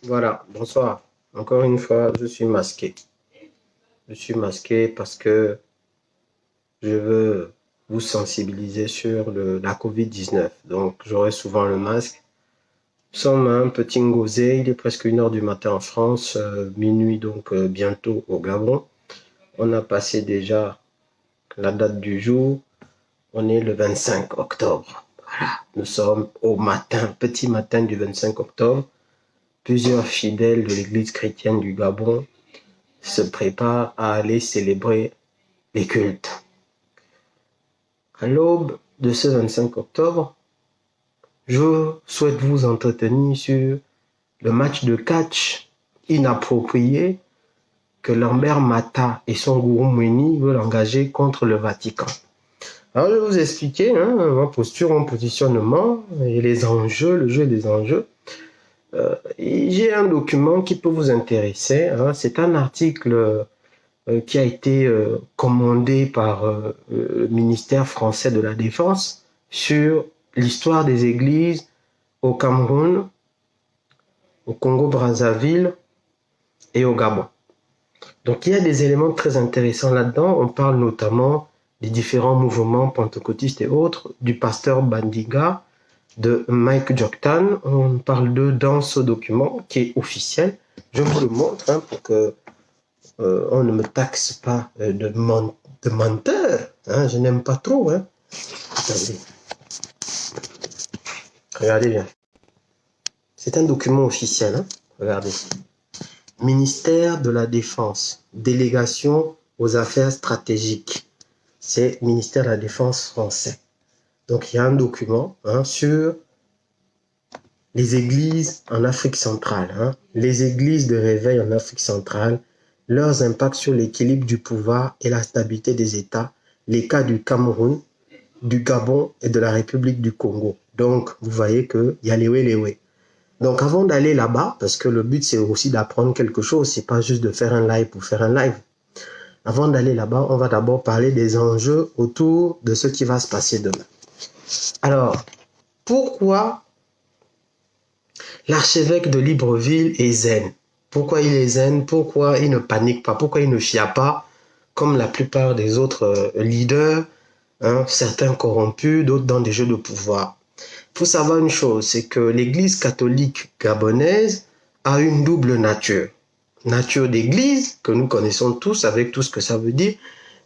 Voilà, bonsoir. Encore une fois, je suis masqué. Je suis masqué parce que je veux vous sensibiliser sur la COVID-19. Donc, j'aurai souvent le masque. Nous sommes un petit ngosé, il est presque 1 heure du matin en France, minuit donc bientôt au Gabon. On a passé déjà la date du jour. On est le 25 octobre. Voilà, nous sommes au matin, petit matin du 25 octobre. Plusieurs fidèles de l'Église chrétienne du Gabon se prépare à aller célébrer les cultes. À l'aube de ce 25 octobre, je souhaite vous entretenir sur le match de catch inapproprié que Lambert Mata et son gourou Mouni veulent engager contre le Vatican. Alors, je vais vous expliquer ma posture, mon positionnement et les enjeux, le jeu des enjeux. J'ai un document qui peut vous intéresser. C'est un article qui a été commandé par le ministère français de la Défense sur l'histoire des églises au Cameroun, au Congo-Brazzaville et au Gabon. Donc il y a des éléments très intéressants là-dedans. On parle notamment des différents mouvements pentecôtistes et autres, du pasteur Bandiga, de Mike Joktan. On parle d'eux dans ce document qui est officiel. Je vous le montre pour que on ne me taxe pas de menteur. Je n'aime pas trop. Attendez. Regardez bien. C'est un document officiel. Regardez. Ministère de la Défense. Délégation aux affaires stratégiques. C'est Ministère de la Défense français. Donc il y a un document sur les églises en Afrique centrale. Les églises de réveil en Afrique centrale, leurs impacts sur l'équilibre du pouvoir et la stabilité des États, les cas du Cameroun, du Gabon et de la République du Congo. Donc, vous voyez qu'il y a les. Donc, avant d'aller là-bas, parce que le but, c'est aussi d'apprendre quelque chose, c'est pas juste de faire un live pour faire un live. Avant d'aller là-bas, on va d'abord parler des enjeux autour de ce qui va se passer demain. Alors, pourquoi l'archevêque de Libreville est zen? Pourquoi il est zen? Pourquoi il ne panique pas? Pourquoi il ne chia pas comme la plupart des autres leaders, certains corrompus, d'autres dans des jeux de pouvoir? Il faut savoir une chose, c'est que l'Église catholique gabonaise a une double nature. Nature d'Église, que nous connaissons tous avec tout ce que ça veut dire,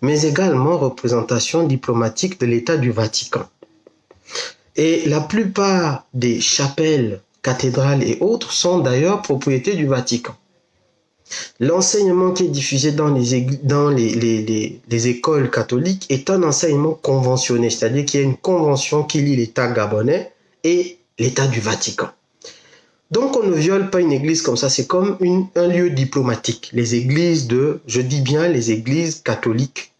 mais également représentation diplomatique de l'État du Vatican. Et la plupart des chapelles, cathédrales et autres sont d'ailleurs propriété du Vatican. L'enseignement qui est diffusé dans les écoles catholiques est un enseignement conventionné, c'est-à-dire qu'il y a une convention qui lie l'État gabonais et l'État du Vatican. Donc on ne viole pas une église comme ça, c'est comme un lieu diplomatique. Les églises je dis bien les églises catholiques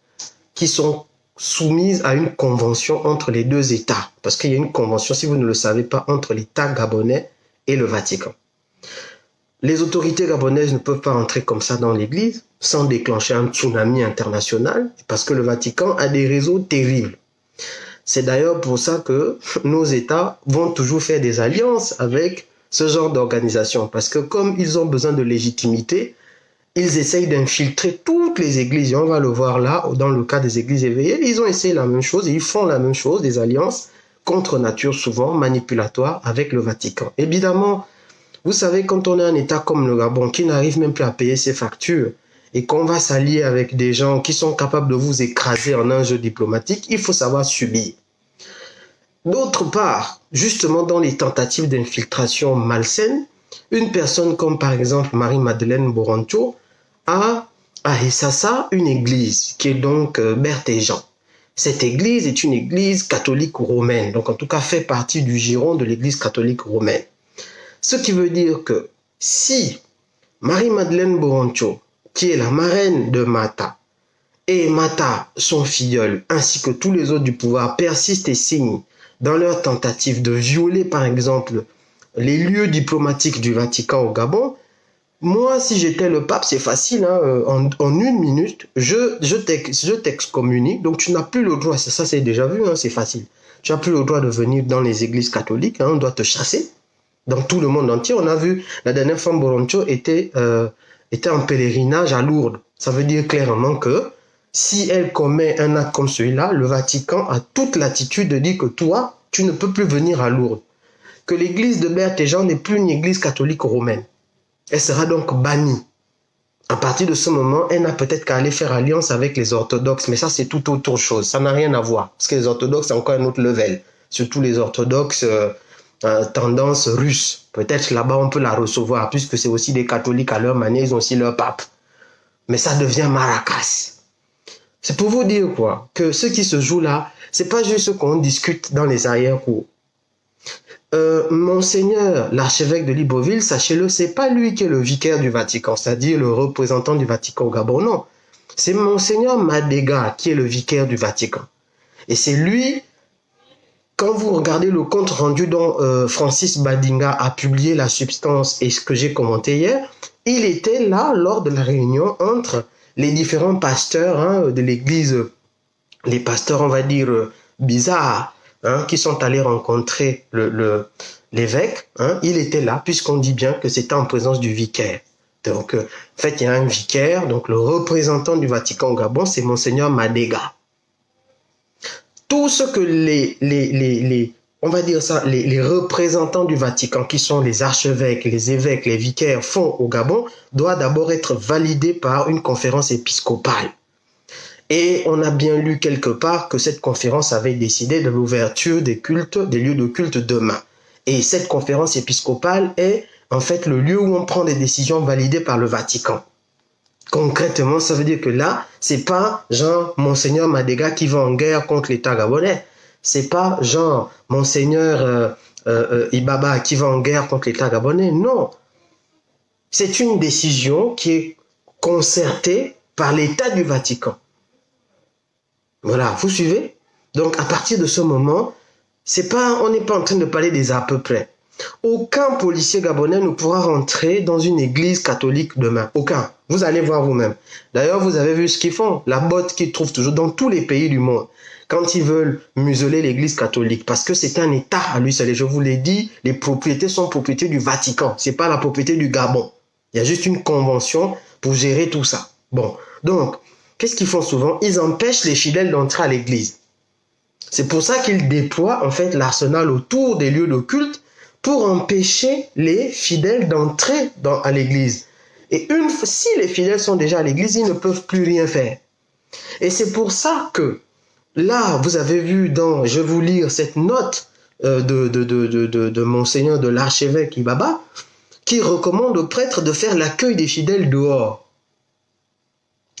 qui sont soumises à une convention entre les deux États. Parce qu'il y a une convention, si vous ne le savez pas, entre l'État gabonais et le Vatican. Les autorités gabonaises ne peuvent pas entrer comme ça dans l'église sans déclencher un tsunami international parce que le Vatican a des réseaux terribles. C'est d'ailleurs pour ça que nos États vont toujours faire des alliances avec ce genre d'organisation parce que comme ils ont besoin de légitimité, ils essayent d'infiltrer toutes les églises. Et on va le voir là, dans le cas des églises éveillées, ils ont essayé la même chose et ils font la même chose, des alliances contre nature souvent manipulatoires avec le Vatican. Évidemment, vous savez, quand on est un État comme le Gabon qui n'arrive même plus à payer ses factures et qu'on va s'allier avec des gens qui sont capables de vous écraser en un jeu diplomatique, il faut savoir subir. D'autre part, justement dans les tentatives d'infiltration malsaine, une personne comme par exemple Marie-Madeleine Boroncho a à Hissassa une église qui est donc Berthéjean. Cette église est une église catholique romaine, donc en tout cas fait partie du giron de l'église catholique romaine. Ce qui veut dire que si Marie-Madeleine Boroncho, qui est la marraine de Mata, et Mata, son filleul, ainsi que tous les autres du pouvoir, persistent et signent dans leur tentative de violer, par exemple, les lieux diplomatiques du Vatican au Gabon, moi, si j'étais le pape, c'est facile, en 1 minute, je t'excommunie, donc tu n'as plus le droit, ça c'est déjà vu, c'est facile. Tu n'as plus le droit de venir dans les églises catholiques, on doit te chasser. dans tout le monde entier. On a vu, la dernière fois, Boroncho était en pèlerinage à Lourdes. Ça veut dire clairement que si elle commet un acte comme celui-là, le Vatican a toute l'attitude de dire que toi, tu ne peux plus venir à Lourdes. Que l'église de Berthe et Jean n'est plus une église catholique romaine. Elle sera donc bannie. À partir de ce moment, elle n'a peut-être qu'à aller faire alliance avec les orthodoxes, mais ça c'est tout autre chose, ça n'a rien à voir, parce que les orthodoxes c'est encore un autre level, surtout les orthodoxes tendance russe. Peut-être là-bas on peut la recevoir, puisque c'est aussi des catholiques à leur manière, ils ont aussi leur pape. Mais ça devient Maracas. C'est pour vous dire quoi, que ce qui se joue là, c'est pas juste ce qu'on discute dans les arrière-cours. Monseigneur, l'archevêque de Libreville, sachez-le, c'est pas lui qui est le vicaire du Vatican, c'est-à-dire le représentant du Vatican au Gabon, non. C'est Monseigneur Madega qui est le vicaire du Vatican. Et c'est lui, quand vous regardez le compte rendu dont Francis Badinga a publié la substance et ce que j'ai commenté hier, il était là lors de la réunion entre les différents pasteurs de l'église, les pasteurs, on va dire, bizarres, qui sont allés rencontrer l'évêque. Il était là, puisqu'on dit bien que c'était en présence du vicaire. Donc, en fait, il y a un vicaire, donc le représentant du Vatican au Gabon, c'est Monseigneur Madega. Tout ce que on va dire ça, les représentants du Vatican, qui sont les archevêques, les évêques, les vicaires, font au Gabon, doit d'abord être validé par une conférence épiscopale. Et on a bien lu quelque part que cette conférence avait décidé de l'ouverture des cultes, des lieux de culte demain. Et cette conférence épiscopale est en fait le lieu où on prend des décisions validées par le Vatican. Concrètement, ça veut dire que là, c'est pas genre Monseigneur Madega qui va en guerre contre l'État gabonais. C'est pas genre Monseigneur Ibaba qui va en guerre contre l'État gabonais. Non. C'est une décision qui est concertée par l'État du Vatican. Voilà, vous suivez? Donc, à partir de ce moment, on n'est pas en train de parler des à peu près. Aucun policier gabonais ne pourra rentrer dans une église catholique demain. Aucun. Vous allez voir vous-même. D'ailleurs, vous avez vu ce qu'ils font. La botte qu'ils trouvent toujours dans tous les pays du monde. Quand ils veulent museler l'église catholique. Parce que c'est un État à lui seul. Et je vous l'ai dit, les propriétés sont propriétés du Vatican. C'est pas la propriété du Gabon. Il y a juste une convention pour gérer tout ça. Bon. Donc, qu'est-ce qu'ils font souvent? Ils empêchent les fidèles d'entrer à l'église. C'est pour ça qu'ils déploient en fait l'arsenal autour des lieux de culte pour empêcher les fidèles d'entrer à l'église. Et si les fidèles sont déjà à l'église, ils ne peuvent plus rien faire. Et c'est pour ça que là, vous avez vu je vais vous lire cette note de Monseigneur de l'archevêque Ibaba, qui recommande aux prêtres de faire l'accueil des fidèles dehors.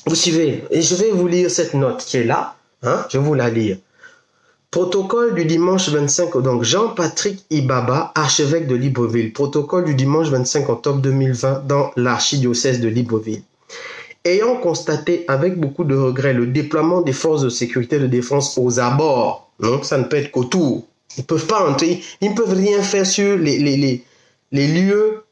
Vous suivez? Et je vais vous lire cette note qui est là. Je vais vous la lire. Protocole du dimanche 25, donc Jean-Patrick Ibaba, archevêque de Libreville. Protocole du dimanche 25 octobre 2020 dans l'archidiocèse de Libreville. Ayant constaté avec beaucoup de regret le déploiement des forces de sécurité et de défense aux abords, donc ça ne peut être qu'autour. Ils ne peuvent pas entrer, ils ne peuvent rien faire sur les lieux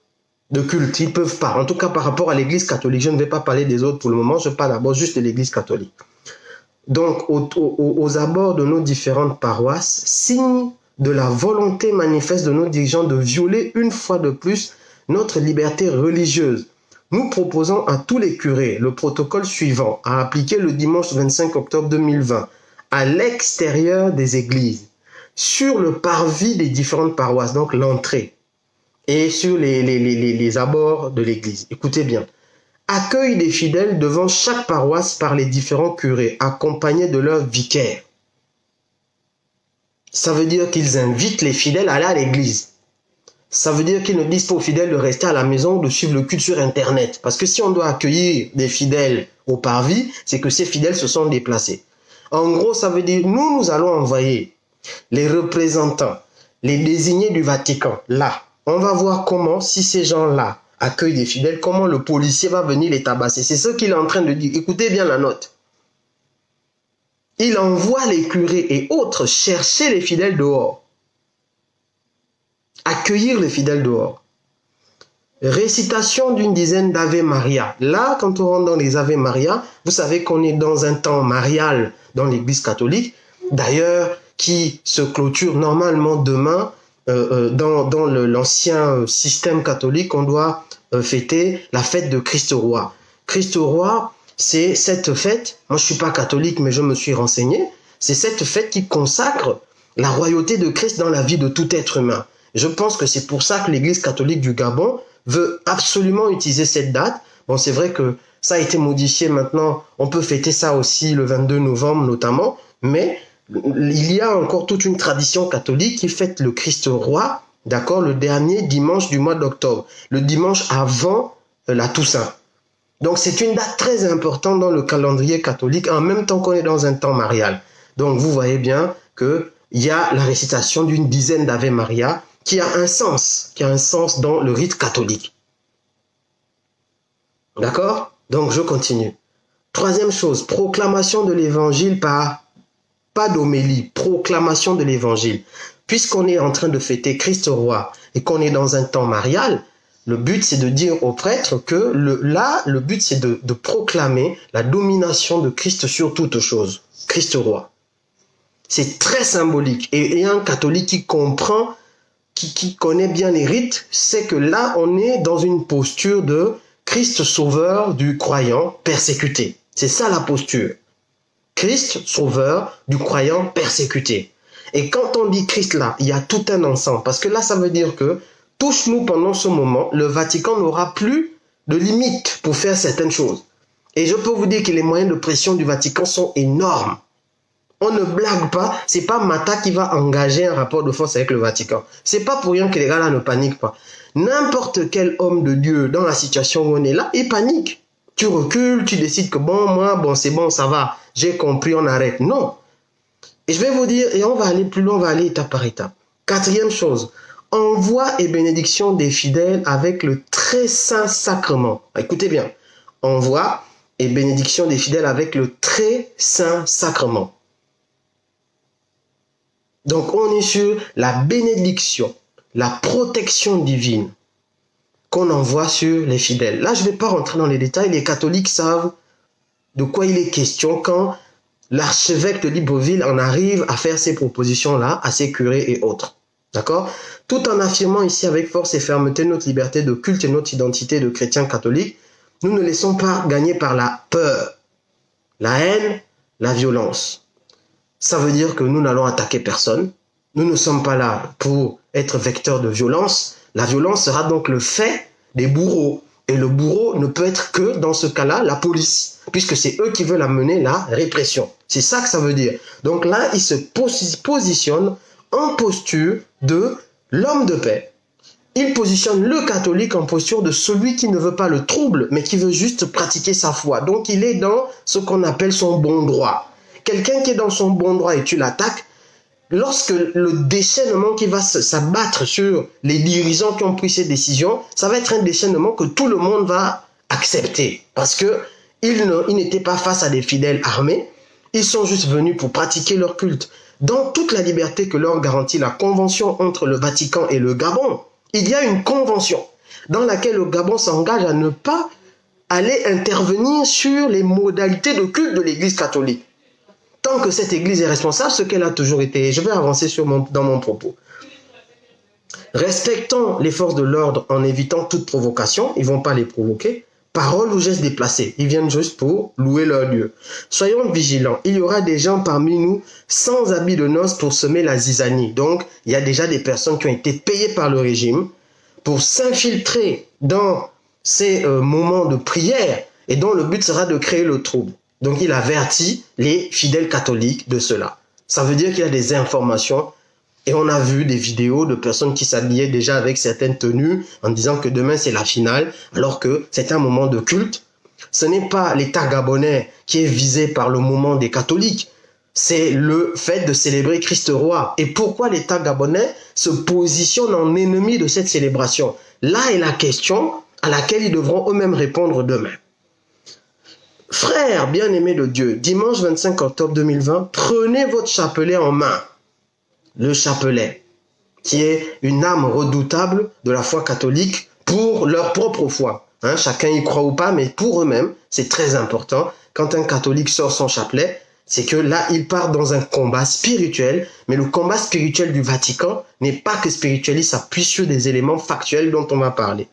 de culte. Ils ne peuvent pas. En tout cas, par rapport à l'église catholique, je ne vais pas parler des autres pour le moment, je parle d'abord juste de l'église catholique. Donc, aux abords de nos différentes paroisses, signe de la volonté manifeste de nos dirigeants de violer une fois de plus notre liberté religieuse. Nous proposons à tous les curés le protocole suivant à appliquer le dimanche 25 octobre 2020 à l'extérieur des églises, sur le parvis des différentes paroisses, donc l'entrée, et sur les abords de l'église. Écoutez bien. Accueil des fidèles devant chaque paroisse par les différents curés, accompagnés de leurs vicaires. Ça veut dire qu'ils invitent les fidèles à aller à l'église. Ça veut dire qu'ils ne disent pas aux fidèles de rester à la maison ou de suivre le culte sur Internet. Parce que si on doit accueillir des fidèles au parvis, c'est que ces fidèles se sont déplacés. En gros, ça veut dire nous allons envoyer les représentants, les désignés du Vatican, là. On va voir comment, si ces gens-là accueil des fidèles, comment le policier va venir les tabasser. C'est ce qu'il est en train de dire. Écoutez bien la note. Il envoie les curés et autres chercher les fidèles dehors. Accueillir les fidèles dehors. Récitation d'une dizaine d'Ave Maria. Là, quand on rentre dans les Ave Maria, vous savez qu'on est dans un temps marial dans l'église catholique. D'ailleurs, qui se clôture normalement demain dans l'ancien système catholique, on doit fêter la fête de Christ roi. Christ roi, c'est cette fête, moi je suis pas catholique mais je me suis renseigné, c'est cette fête qui consacre la royauté de Christ dans la vie de tout être humain. Je pense que c'est pour ça que l'Église catholique du Gabon veut absolument utiliser cette date. Bon, c'est vrai que ça a été modifié maintenant, on peut fêter ça aussi le 22 novembre notamment, mais il y a encore toute une tradition catholique qui fête le Christ roi, d'accord, le dernier dimanche du mois d'octobre, le dimanche avant la Toussaint. Donc c'est une date très importante dans le calendrier catholique, en même temps qu'on est dans un temps marial. Donc vous voyez bien qu'il y a la récitation d'une dizaine d'Ave Maria qui a un sens dans le rite catholique. D'accord? Donc je continue. Troisième chose, proclamation de l'évangile pas d'homélie, proclamation de l'évangile. Puisqu'on est en train de fêter Christ roi et qu'on est dans un temps marial, le but c'est de dire aux prêtres que le but c'est de proclamer la domination de Christ sur toute chose. Christ roi. C'est très symbolique. Et un catholique qui comprend, qui connaît bien les rites, c'est que là on est dans une posture de Christ sauveur du croyant persécuté. C'est ça la posture. Christ sauveur du croyant persécuté. Et quand on dit Christ là, il y a tout un ensemble. Parce que là, ça veut dire que, touche-nous pendant ce moment, le Vatican n'aura plus de limite pour faire certaines choses. Et je peux vous dire que les moyens de pression du Vatican sont énormes. On ne blague pas, c'est pas Mata qui va engager un rapport de force avec le Vatican. C'est pas pour rien que les gars là ne paniquent pas. N'importe quel homme de Dieu dans la situation où on est là, il panique. Tu recules, tu décides que bon, c'est bon, ça va, j'ai compris, on arrête. Non. Et je vais vous dire, et on va aller plus loin, on va aller étape par étape. Quatrième chose, envoi et bénédiction des fidèles avec le très saint sacrement. Écoutez bien, envoi et bénédiction des fidèles avec le très saint sacrement. Donc on est sur la bénédiction, la protection divine qu'on envoie sur les fidèles. Là, je ne vais pas rentrer dans les détails. Les catholiques savent de quoi il est question quand l'archevêque de Libreville en arrive à faire ces propositions-là à ses curés et autres. D'accord? Tout en affirmant ici avec force et fermeté notre liberté de culte et notre identité de chrétiens catholiques, nous ne laissons pas gagner par la peur, la haine, la violence. Ça veut dire que nous n'allons attaquer personne. Nous ne sommes pas là pour être vecteurs de violence. La violence sera donc le fait des bourreaux. Et le bourreau ne peut être que, dans ce cas-là, la police, puisque c'est eux qui veulent amener la répression. C'est ça que ça veut dire. Donc là, il se positionne en posture de l'homme de paix. Il positionne le catholique en posture de celui qui ne veut pas le trouble, mais qui veut juste pratiquer sa foi. Donc il est dans ce qu'on appelle son bon droit. Quelqu'un qui est dans son bon droit et tu l'attaques, lorsque le déchaînement qui va s'abattre sur les dirigeants qui ont pris ces décisions, ça va être un déchaînement que tout le monde va accepter. Parce qu'ils n'étaient pas face à des fidèles armés, ils sont juste venus pour pratiquer leur culte. Dans toute la liberté que leur garantit la convention entre le Vatican et le Gabon, il y a une convention dans laquelle le Gabon s'engage à ne pas aller intervenir sur les modalités de culte de l'Église catholique. Tant que cette Église est responsable, ce qu'elle a toujours été. Je vais avancer dans mon propos. Respectons les forces de l'ordre en évitant toute provocation. Ils ne vont pas les provoquer. Paroles ou gestes déplacés. Ils viennent juste pour louer leur Dieu. Soyons vigilants. Il y aura des gens parmi nous sans habit de noces pour semer la zizanie. Donc, il y a déjà des personnes qui ont été payées par le régime pour s'infiltrer dans ces moments de prière et dont le but sera de créer le trouble. Donc il avertit les fidèles catholiques de cela. Ça veut dire qu'il y a des informations et on a vu des vidéos de personnes qui s'habillaient déjà avec certaines tenues en disant que demain c'est la finale alors que c'est un moment de culte. Ce n'est pas l'État gabonais qui est visé par le moment des catholiques, c'est le fait de célébrer Christ roi. Et pourquoi l'État gabonais se positionne en ennemi de cette célébration? Là est la question à laquelle ils devront eux-mêmes répondre demain. Frères bien-aimés de Dieu, dimanche 25 octobre 2020, prenez votre chapelet en main. Le chapelet, qui est une arme redoutable de la foi catholique pour leur propre foi. Chacun y croit ou pas, mais pour eux-mêmes, c'est très important. Quand un catholique sort son chapelet, C'est que là, il part dans un combat spirituel, mais le combat spirituel du Vatican n'est pas que spirituel, il s'appuie sur des éléments factuels dont on va parler.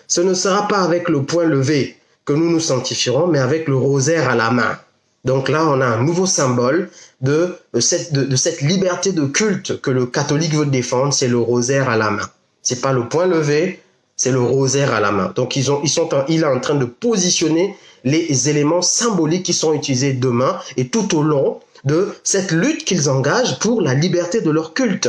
Ce ne sera pas avec le poing levé que nous nous sanctifierons, mais avec le rosaire à la main. Donc là, on a un nouveau symbole de cette liberté de culte que le catholique veut défendre, c'est le rosaire à la main. C'est pas le poing levé, c'est le rosaire à la main. Donc il est en train de positionner les éléments symboliques qui sont utilisés demain et tout au long de cette lutte qu'ils engagent pour la liberté de leur culte.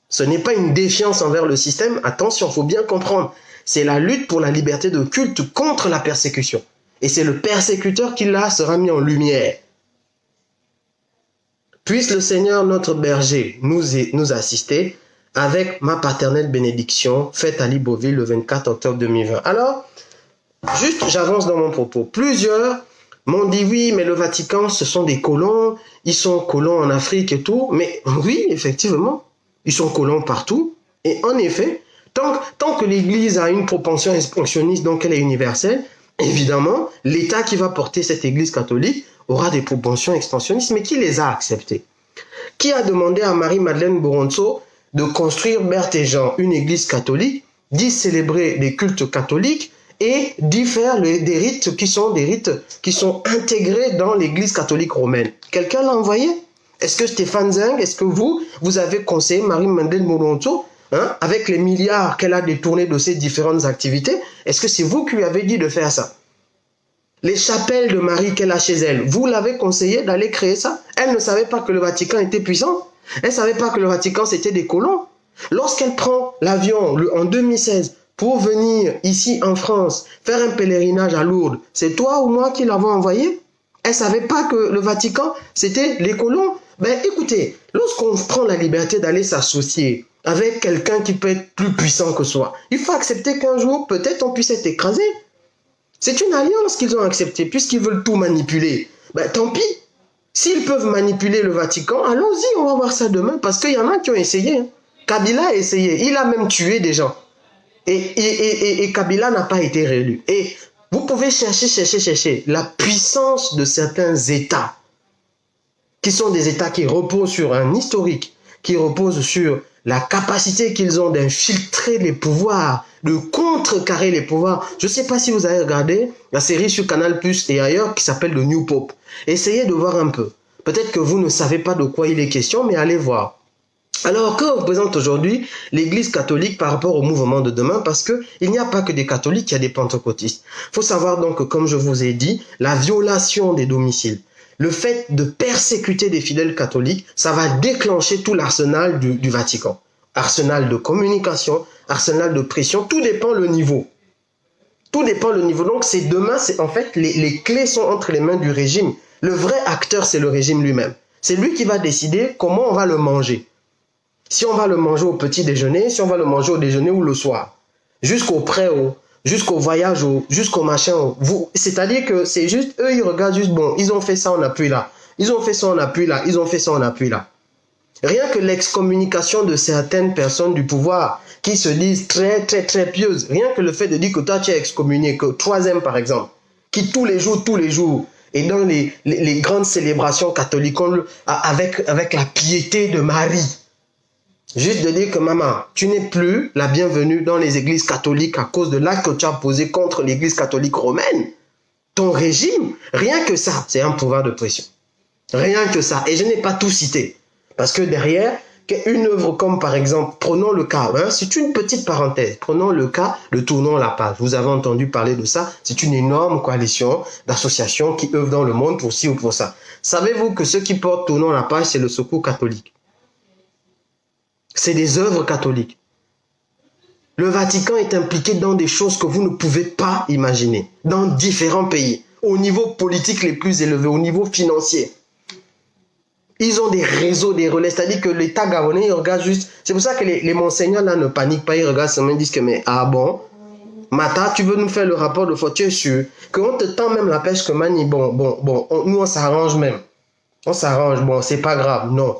Ce n'est pas une défiance envers le système, attention, il faut bien comprendre. C'est la lutte pour la liberté de culte contre la persécution. Et c'est le persécuteur qui là sera mis en lumière. Puisse le Seigneur notre berger nous assister avec ma paternelle bénédiction faite à Libreville le 24 octobre 2020. Alors, juste j'avance dans mon propos. Plusieurs m'ont dit oui, mais le Vatican, ce sont des colons, ils sont colons en Afrique et tout. Mais oui, effectivement, ils sont colons partout. Et en effet, tant que l'Église a une propension expansionniste, donc elle est universelle, évidemment, l'État qui va porter cette Église catholique aura des propensions expansionnistes, mais qui les a acceptées? Qui a demandé à Marie-Madeleine Boronzo de construire Berthe et Jean, une Église catholique, d'y célébrer les cultes catholiques et d'y faire des rites qui sont intégrés dans l'Église catholique romaine? Quelqu'un l'a envoyé? Est-ce que Stéphane Zeng, est-ce que vous avez conseillé Marie-Madeleine Boronzo, avec les milliards qu'elle a détournés de ces différentes activités, est-ce que c'est vous qui lui avez dit de faire ça? Les chapelles de Marie qu'elle a chez elle, vous l'avez conseillé d'aller créer ça? Elle ne savait pas que le Vatican était puissant. Elle ne savait pas que le Vatican c'était des colons. Lorsqu'elle prend l'avion en 2016 pour venir ici en France faire un pèlerinage à Lourdes, c'est toi ou moi qui l'avons envoyé? Elle ne savait pas que le Vatican c'était les colons? Ben écoutez, lorsqu'on prend la liberté d'aller s'associer avec quelqu'un qui peut être plus puissant que soi, il faut accepter qu'un jour, peut-être, on puisse être écrasé. C'est une alliance qu'ils ont acceptée, puisqu'ils veulent tout manipuler. Ben tant pis. S'ils peuvent manipuler le Vatican, allons-y, on va voir ça demain, parce qu'il y en a qui ont essayé. Kabila a essayé, il a même tué des gens. Et Kabila n'a pas été réélu. Et vous pouvez chercher la puissance de certains États, qui sont des États qui reposent sur un historique, qui reposent sur la capacité qu'ils ont d'infiltrer les pouvoirs, de contrecarrer les pouvoirs. Je ne sais pas si vous avez regardé la série sur Canal+ et ailleurs qui s'appelle The New Pope. Essayez de voir un peu. Peut-être que vous ne savez pas de quoi il est question, mais allez voir. Alors, que représente aujourd'hui l'Église catholique par rapport au mouvement de demain? Parce qu'il n'y a pas que des catholiques, il y a des pentecôtistes. Il faut savoir donc que, comme je vous ai dit, la violation des domiciles, le fait de persécuter des fidèles catholiques, ça va déclencher tout l'arsenal du Vatican. Arsenal de communication, arsenal de pression, tout dépend le niveau. Tout dépend le niveau. Donc c'est demain, en fait, les clés sont entre les mains du régime. Le vrai acteur, c'est le régime lui-même. C'est lui qui va décider comment on va le manger. Si on va le manger au petit déjeuner, si on va le manger au déjeuner ou le soir. Jusqu'au pré-haut, jusqu'au voyage, jusqu'au machin. C'est-à-dire que c'est juste, eux, ils regardent juste, bon, ils ont fait ça, on appuie là. Ils ont fait ça, on appuie là. Ils ont fait ça, on appuie là. Rien que l'excommunication de certaines personnes du pouvoir qui se disent très, très, très pieuses. Rien que le fait de dire que toi, tu es excommunié, que Troisième, par exemple, qui tous les jours, et dans les grandes célébrations catholiques, avec la piété de Marie. Juste de dire que maman, tu n'es plus la bienvenue dans les églises catholiques à cause de l'acte que tu as posé contre l'église catholique romaine. Ton régime, rien que ça, c'est un pouvoir de pression. Rien que ça. Et je n'ai pas tout cité. Parce que derrière, une œuvre comme par exemple, prenons le cas, c'est une petite parenthèse, prenons le cas de Tournons la page. Vous avez entendu parler de ça, c'est une énorme coalition d'associations qui œuvrent dans le monde pour ci ou pour ça. Savez-vous que ceux qui portent Tournons la page, c'est le Secours catholique? C'est des œuvres catholiques. Le Vatican est impliqué dans des choses que vous ne pouvez pas imaginer, dans différents pays, au niveau politique les plus élevés, au niveau financier. Ils ont des réseaux, des relais, c'est-à-dire que l'État gabonais, il regarde juste... C'est pour ça que les monseigneurs là ne paniquent pas, ils regardent seulement, ils disent que mais ah bon, Mata, tu veux nous faire le rapport de faute, tu es sûr qu'on te tend même la pêche que Mani, nous on s'arrange même. On s'arrange, bon, c'est pas grave, non.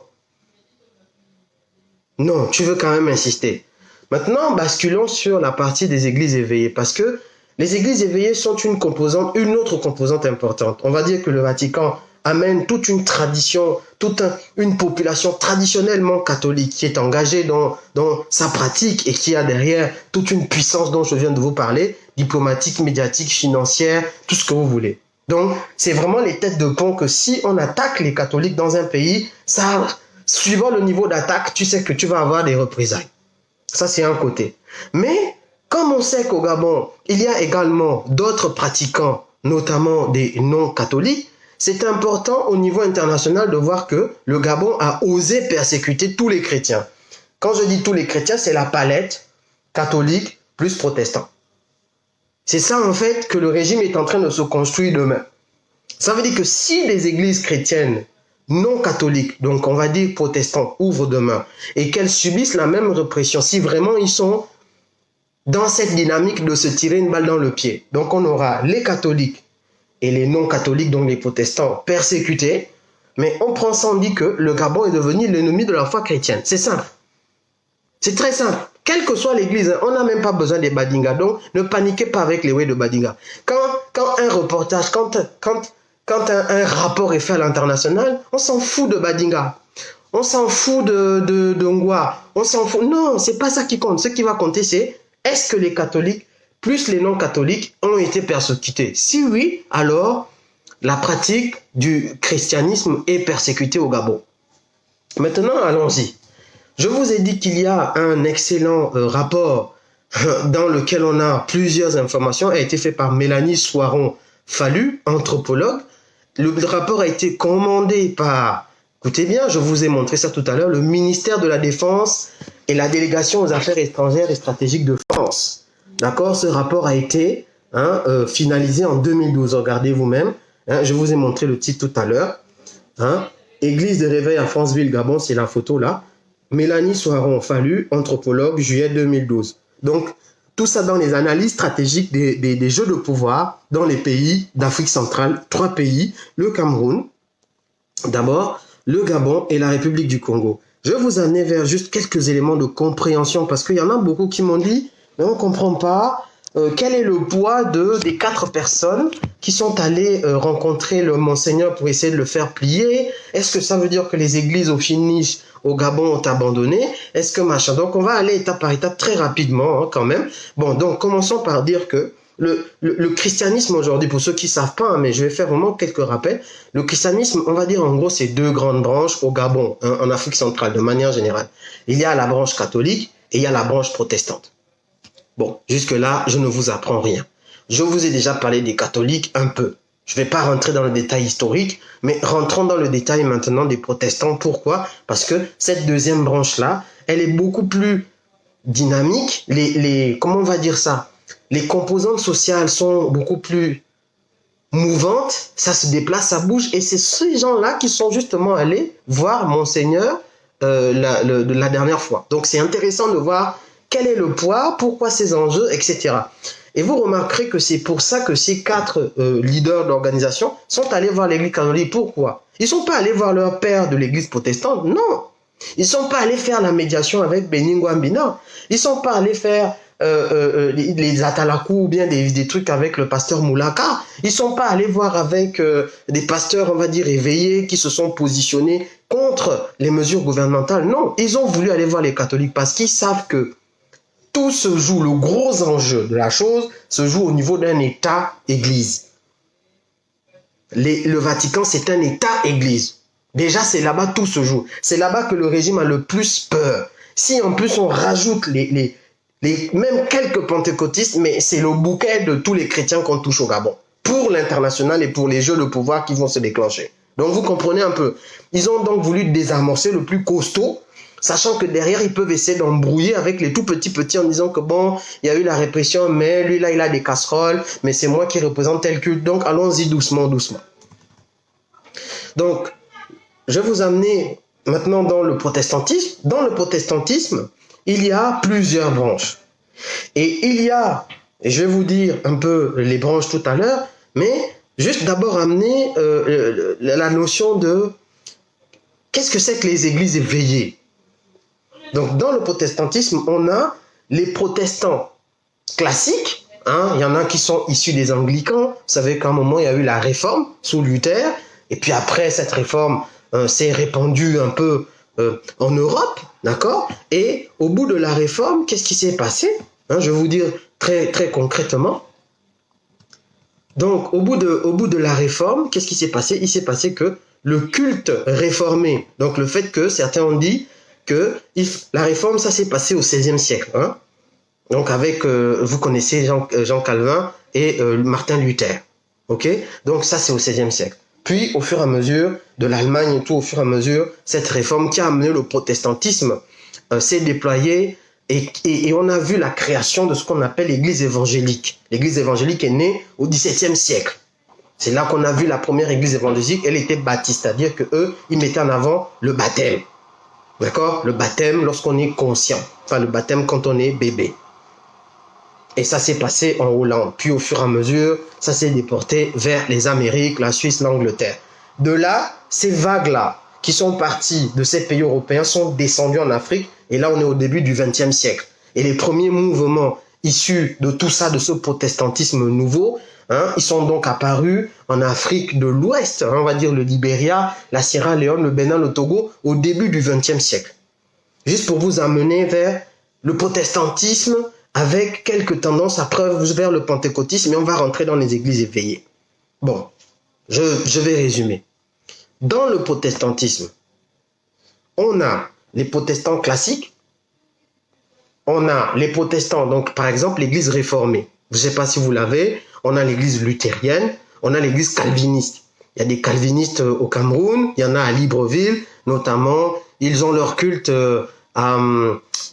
Non, tu veux quand même insister. Maintenant, basculons sur la partie des églises éveillées, parce que les églises éveillées sont une autre composante importante. On va dire que le Vatican amène toute une tradition, une population traditionnellement catholique qui est engagée dans sa pratique et qui a derrière toute une puissance dont je viens de vous parler, diplomatique, médiatique, financière, tout ce que vous voulez. Donc, c'est vraiment les têtes de pont que si on attaque les catholiques dans un pays, ça, suivant le niveau d'attaque, tu sais que tu vas avoir des représailles. Ça, c'est un côté. Mais, comme on sait qu'au Gabon, il y a également d'autres pratiquants, notamment des non-catholiques, c'est important au niveau international de voir que le Gabon a osé persécuter tous les chrétiens. Quand je dis tous les chrétiens, c'est la palette catholique plus protestant. C'est ça en fait que le régime est en train de se construire demain. Ça veut dire que si les églises chrétiennes non catholiques, donc on va dire protestants, ouvrent demain et qu'elles subissent la même répression, si vraiment ils sont dans cette dynamique de se tirer une balle dans le pied, donc on aura les catholiques et les non-catholiques, donc les protestants, persécutés, mais on prend ça, on dit que le Gabon est devenu l'ennemi de la foi chrétienne. C'est simple. C'est très simple. Quelle que soit l'église, on n'a même pas besoin des Badinga. Donc, ne paniquez pas avec les way de Badinga. Quand un reportage, quand un rapport est fait à l'international, on s'en fout de Badinga. On s'en fout de Ngwa. On s'en fout. Non, c'est pas ça qui compte. Ce qui va compter, c'est est-ce que les catholiques plus les non-catholiques ont été persécutés? Si oui, alors la pratique du christianisme est persécutée au Gabon. Maintenant, allons-y. Je vous ai dit qu'il y a un excellent rapport dans lequel on a plusieurs informations, a été fait par Mélanie Soiron-Fallu, anthropologue. Le rapport a été commandé par, écoutez bien, je vous ai montré ça tout à l'heure, le ministère de la Défense et la délégation aux affaires étrangères et stratégiques de France. D'accord, ce rapport a été finalisé en 2012. Regardez vous-même. Je vous ai montré le titre tout à l'heure. Église de réveil à Franceville, Gabon, c'est la photo là. Mélanie Soiron-Fallu, anthropologue, juillet 2012. Donc, tout ça dans les analyses stratégiques des jeux de pouvoir dans les pays d'Afrique centrale. 3 pays, le Cameroun, d'abord, le Gabon et la République du Congo. Je vais vous amener vers juste quelques éléments de compréhension parce qu'il y en a beaucoup qui m'ont dit mais on ne comprend pas quel est le poids des 4 personnes qui sont allées rencontrer le Monseigneur pour essayer de le faire plier. Est-ce que ça veut dire que les églises au finish au Gabon ont abandonné? Est-ce que machin? Donc on va aller étape par étape très rapidement quand même. Bon, donc commençons par dire que le christianisme aujourd'hui, pour ceux qui ne savent pas, mais je vais faire vraiment quelques rappels. Le christianisme, on va dire en gros, c'est 2 grandes branches au Gabon, en Afrique centrale, de manière générale. Il y a la branche catholique et il y a la branche protestante. Bon, jusque-là, je ne vous apprends rien. Je vous ai déjà parlé des catholiques un peu. Je ne vais pas rentrer dans le détail historique, mais rentrons dans le détail maintenant des protestants. Pourquoi? Parce que cette deuxième branche-là, elle est beaucoup plus dynamique. Comment on va dire ça? Les composantes sociales sont beaucoup plus mouvantes. Ça se déplace, ça bouge. Et c'est ces gens-là qui sont justement allés voir Monseigneur la dernière fois. Donc c'est intéressant de voir quel est le poids, pourquoi ces enjeux, etc. Et vous remarquerez que c'est pour ça que ces 4 leaders d'organisation sont allés voir l'église catholique. Pourquoi? Ils ne sont pas allés voir leur père de l'église protestante, non. Ils ne sont pas allés faire la médiation avec Beningwa Mbina. Ils ne sont pas allés faire les atalakou ou bien des trucs avec le pasteur Moulaka. Ils ne sont pas allés voir avec des pasteurs, on va dire, éveillés qui se sont positionnés contre les mesures gouvernementales. Non, ils ont voulu aller voir les catholiques parce qu'ils savent que tout se joue, le gros enjeu de la chose se joue au niveau d'un État-Église. Le Vatican, c'est un État-Église. Déjà, c'est là-bas tout se joue. C'est là-bas que le régime a le plus peur. Si en plus on rajoute même quelques pentecôtistes, mais c'est le bouquet de tous les chrétiens qu'on touche au Gabon. Pour l'international et pour les jeux de pouvoir qui vont se déclencher. Donc vous comprenez un peu. Ils ont donc voulu désamorcer le plus costaud, sachant que derrière, ils peuvent essayer d'embrouiller avec les tout petits en disant que bon, il y a eu la répression, mais lui là, il a des casseroles, mais c'est moi qui représente tel culte. Donc allons-y doucement, doucement. Donc, je vais vous amener maintenant dans le protestantisme. Dans le protestantisme, il y a plusieurs branches. Et il y a, et je vais vous dire un peu les branches tout à l'heure, mais juste d'abord amener la notion de qu'est-ce que c'est que les églises éveillées. Donc, dans le protestantisme, on a les protestants classiques. Il y en a qui sont issus des anglicans. Vous savez qu'à un moment, il y a eu la réforme sous Luther. Et puis après, cette réforme s'est répandue un peu en Europe, d'accord? Et au bout de la réforme, qu'est-ce qui s'est passé? Je vais vous dire très, très concrètement. Donc, au bout de la réforme, qu'est-ce qui s'est passé? Il s'est passé que le culte réformé, donc le fait que certains ont dit que la réforme, ça s'est passé au XVIe siècle. Donc, avec, vous connaissez Jean Calvin et Martin Luther. Ok? Donc, ça, c'est au XVIe siècle. Puis, au fur et à mesure de l'Allemagne et tout, au fur et à mesure, cette réforme qui a amené le protestantisme s'est déployée. Et on a vu la création de ce qu'on appelle l'église évangélique. L'église évangélique est née au XVIIe siècle. C'est là qu'on a vu la première église évangélique, elle était baptiste, c'est-à-dire qu'eux, ils mettaient en avant le baptême. D'accord? Le baptême lorsqu'on est conscient. Enfin, le baptême quand on est bébé. Et ça s'est passé en Hollande. Puis au fur et à mesure, ça s'est déporté vers les Amériques, la Suisse, l'Angleterre. De là, ces vagues-là, qui sont parties de ces pays européens, sont descendues en Afrique. Et là, on est au début du XXe siècle. Et les premiers mouvements issus de tout ça, de ce protestantisme nouveau, ils sont donc apparus en Afrique de l'Ouest, on va dire le Libéria, la Sierra Leone, le Bénin, le Togo, au début du XXe siècle. Juste pour vous amener vers le protestantisme avec quelques tendances après vers le pentecôtisme, et on va rentrer dans les églises éveillées. Bon, je vais résumer. Dans le protestantisme, on a les protestants classiques, on a les protestants, donc par exemple l'église réformée. Je ne sais pas si vous l'avez, on a l'église luthérienne, on a l'église calviniste. Il y a des calvinistes au Cameroun, il y en a à Libreville, notamment, ils ont leur culte à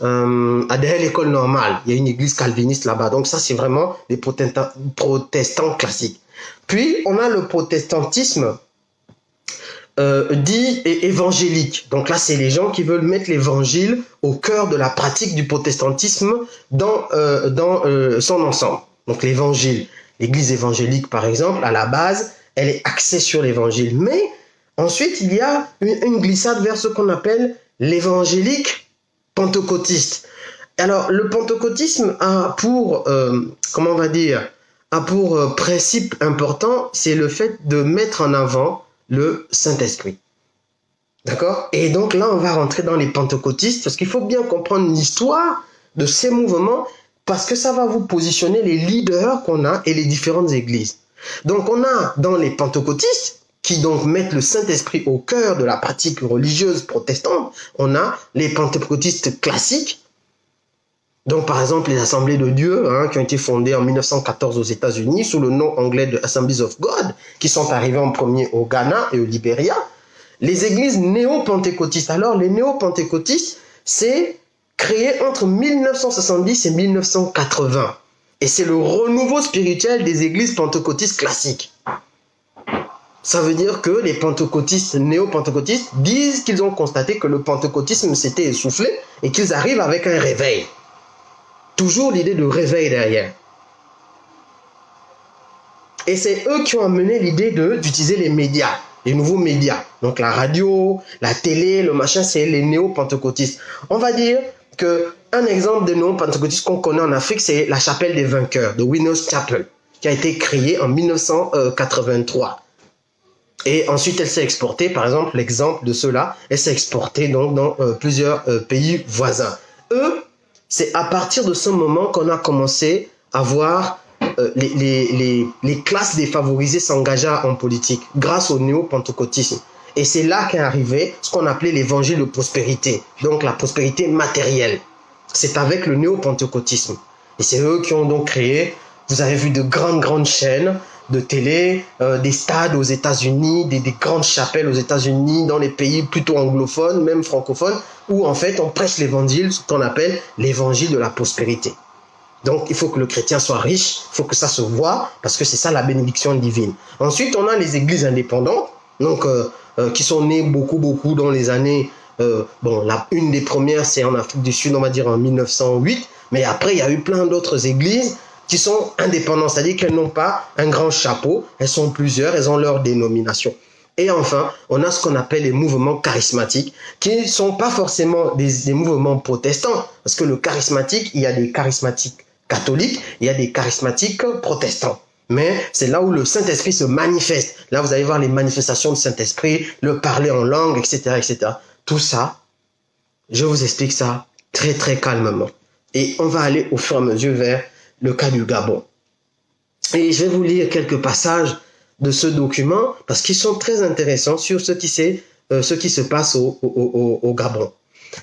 derrière l'école normale. Il y a une église calviniste là-bas. Donc ça, c'est vraiment les protestants classiques. Puis, on a le protestantisme dit évangélique. Donc là, c'est les gens qui veulent mettre l'évangile au cœur de la pratique du protestantisme dans son ensemble. Donc l'évangile, l'église évangélique par exemple, à la base, elle est axée sur l'évangile. Mais ensuite, il y a une glissade vers ce qu'on appelle l'évangélique pentecôtiste. Alors, le pentecôtisme a pour, comment on va dire, a pour principe important, c'est le fait de mettre en avant le Saint-Esprit. D'accord? Et donc là, on va rentrer dans les pentecôtistes, parce qu'il faut bien comprendre l'histoire de ces mouvements, parce que ça va vous positionner les leaders qu'on a et les différentes églises. Donc on a dans les pentecôtistes, qui donc mettent le Saint-Esprit au cœur de la pratique religieuse protestante, on a les pentecôtistes classiques, donc par exemple les Assemblées de Dieu, qui ont été fondées en 1914 aux États-Unis sous le nom anglais de Assemblies of God, qui sont arrivées en premier au Ghana et au Libéria. Les églises néo-pentecôtistes. Alors les néo-pentecôtistes, c'est créé entre 1970 et 1980. Et c'est le renouveau spirituel des églises pentecôtistes classiques. Ça veut dire que les pentecôtistes, néo-pentecôtistes, disent qu'ils ont constaté que le pentecôtisme s'était essoufflé et qu'ils arrivent avec un réveil. Toujours l'idée de réveil derrière. Et c'est eux qui ont amené l'idée d'utiliser les médias, les nouveaux médias. Donc la radio, la télé, le machin, c'est les néo-pentecôtistes. On va dire qu'un exemple de néo-pentecôtistes qu'on connaît en Afrique, c'est la chapelle des vainqueurs, de Winners Chapel, qui a été créée en 1983. Et ensuite, elle s'est exportée, par exemple, l'exemple de cela, elle s'est exportée donc dans plusieurs pays voisins. Eux, c'est à partir de ce moment qu'on a commencé à voir les classes défavorisées s'engager en politique grâce au néo-pentecôtisme. Et c'est là qu'est arrivé ce qu'on appelait l'évangile de prospérité, donc la prospérité matérielle. C'est avec le néo-pentecôtisme. Et c'est eux qui ont donc créé, vous avez vu de grandes chaînes de télé, des stades aux États-Unis, des grandes chapelles aux États-Unis, dans les pays plutôt anglophones, même francophones, où en fait on prêche l'évangile, ce qu'on appelle l'évangile de la prospérité. Donc il faut que le chrétien soit riche, il faut que ça se voit, parce que c'est ça la bénédiction divine. Ensuite, on a les églises indépendantes, donc qui sont nées beaucoup dans les années, une des premières c'est en Afrique du Sud, on va dire en 1908, mais après il y a eu plein d'autres églises qui sont indépendantes, c'est-à-dire qu'elles n'ont pas un grand chapeau, elles sont plusieurs, elles ont leur dénomination. Et enfin, on a ce qu'on appelle les mouvements charismatiques, qui ne sont pas forcément des mouvements protestants, parce que le charismatique, il y a des charismatiques catholiques, il y a des charismatiques protestants. mais c'est là où le Saint-Esprit se manifeste. Là, vous allez voir les manifestations du Saint-Esprit, le parler en langue, etc., etc. Tout ça, je vous explique ça très, très calmement. Et on va aller au fur et à mesure vers le cas du Gabon. Et je vais vous lire quelques passages de ce document parce qu'ils sont très intéressants sur ce qui se passe au Gabon.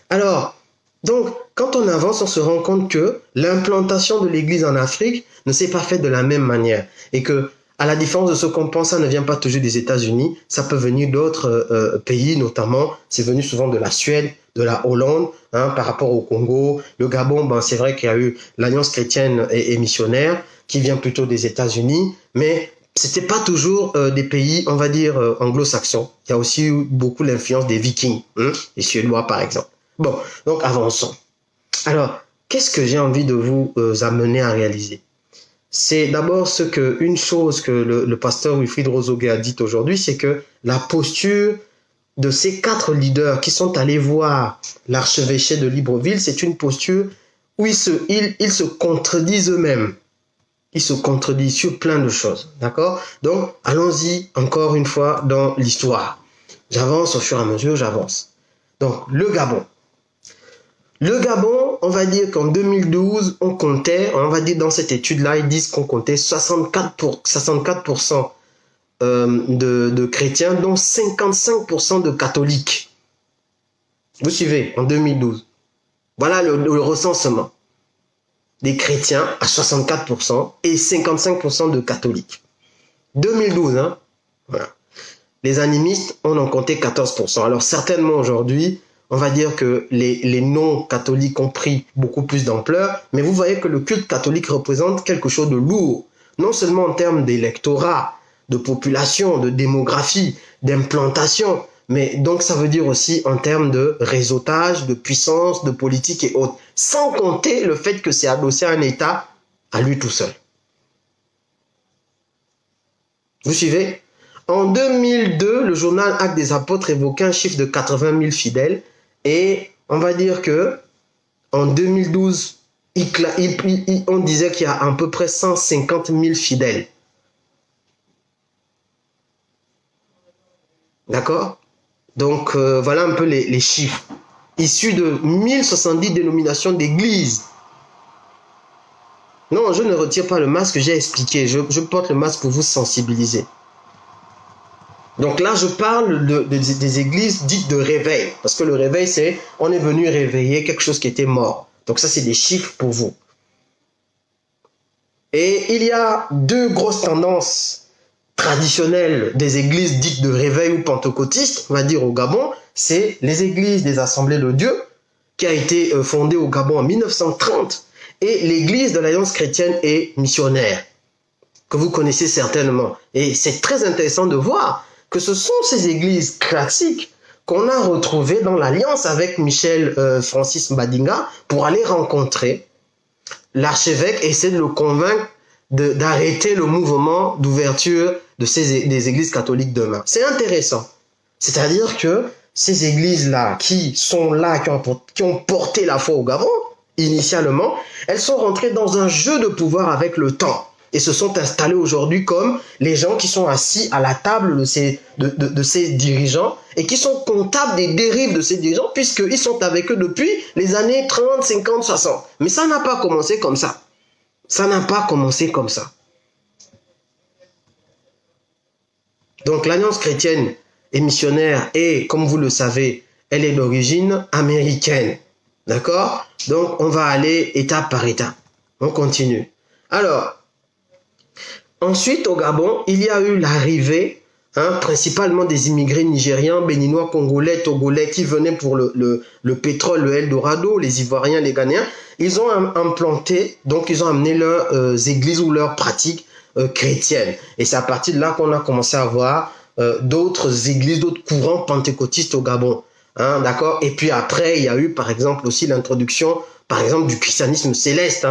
Alors, donc, quand on avance, on se rend compte que l'implantation de l'Église en Afrique ne s'est pas faite de la même manière et que, à la différence de ce qu'on pense, ça ne vient pas toujours des États-Unis, ça peut venir d'autres pays, notamment, c'est venu souvent de la Suède, de la Hollande, hein, par rapport au Congo. Le Gabon, ben, c'est vrai qu'il y a eu l'Alliance chrétienne et missionnaire qui vient plutôt des États-Unis, mais c'était pas toujours des pays, on va dire, anglo-saxons. Il y a aussi eu beaucoup l'influence des Vikings, hein, les Suédois par exemple. Bon, donc avançons. Alors, qu'est-ce que j'ai envie de vous amener à réaliser? C'est d'abord une chose que le pasteur Wilfried Rozoguet a dit aujourd'hui, c'est que la posture de ces 4 leaders qui sont allés voir l'archevêché de Libreville, c'est une posture où ils se contredisent eux-mêmes. Ils se contredisent sur plein de choses, d'accord? Donc, allons-y encore une fois dans l'histoire. J'avance au fur et à mesure, j'avance. Donc, le Gabon. Le Gabon, on va dire qu'en 2012, on comptait, on va dire dans cette étude-là, ils disent qu'on comptait 64% de chrétiens, dont 55% de catholiques. Vous suivez, en 2012. Voilà le recensement. Des chrétiens à 64% et 55% de catholiques. 2012, hein. Voilà. Les animistes, on en comptait 14%. Alors certainement aujourd'hui, on va dire que les non-catholiques ont pris beaucoup plus d'ampleur, mais vous voyez que le culte catholique représente quelque chose de lourd, non seulement en termes d'électorat, de population, de démographie, d'implantation, mais donc ça veut dire aussi en termes de réseautage, de puissance, de politique et autres, sans compter le fait que c'est adossé à un État à lui tout seul. Vous suivez? En 2002, le journal Actes des Apôtres évoquait un chiffre de 80 000 fidèles et on va dire que en 2012, on disait qu'il y a à peu près 150 000 fidèles. D'accord? Donc, voilà un peu les chiffres. Issus de 1070 dénominations d'églises. Non, je ne retire pas le masque, j'ai expliqué. Je porte le masque pour vous sensibiliser. Donc là, je parle des églises dites de réveil. Parce que le réveil, c'est on est venu réveiller quelque chose qui était mort. Donc ça, c'est des chiffres pour vous. Et il y a 2 grosses tendances traditionnelles des églises dites de réveil ou pentecôtistes, on va dire au Gabon. C'est les églises des Assemblées de Dieu, qui a été fondée au Gabon en 1930, et l'église de l'Alliance chrétienne et missionnaire, que vous connaissez certainement. Et c'est très intéressant de voir que ce sont ces églises classiques qu'on a retrouvées dans l'alliance avec Michel Francis Mbadinga pour aller rencontrer l'archevêque et essayer de le convaincre d'arrêter le mouvement d'ouverture des églises catholiques demain. C'est intéressant. C'est-à-dire que ces églises-là, qui sont là, qui ont porté la foi au Gabon, initialement, elles sont rentrées dans un jeu de pouvoir avec le temps. Et se sont installés aujourd'hui comme les gens qui sont assis à la table de ces dirigeants et qui sont comptables des dérives de ces dirigeants puisqu'ils sont avec eux depuis les années 30, 50, 60. Mais ça n'a pas commencé comme ça. Ça n'a pas commencé comme ça. Donc l'Alliance chrétienne et missionnaire est, comme vous le savez, elle est d'origine américaine. D'accord? Donc on va aller étape par étape. On continue. Alors, ensuite, au Gabon, il y a eu l'arrivée, principalement des immigrés nigérians, béninois, congolais, togolais, qui venaient pour le pétrole, le Eldorado, les Ivoiriens, les Ghanéens. Ils ont implanté, donc ils ont amené leurs églises ou leurs pratiques chrétiennes. Et c'est à partir de là qu'on a commencé à voir d'autres églises, d'autres courants pentecôtistes au Gabon. D'accord? Et puis après, il y a eu, par exemple, aussi l'introduction, par exemple, du christianisme céleste,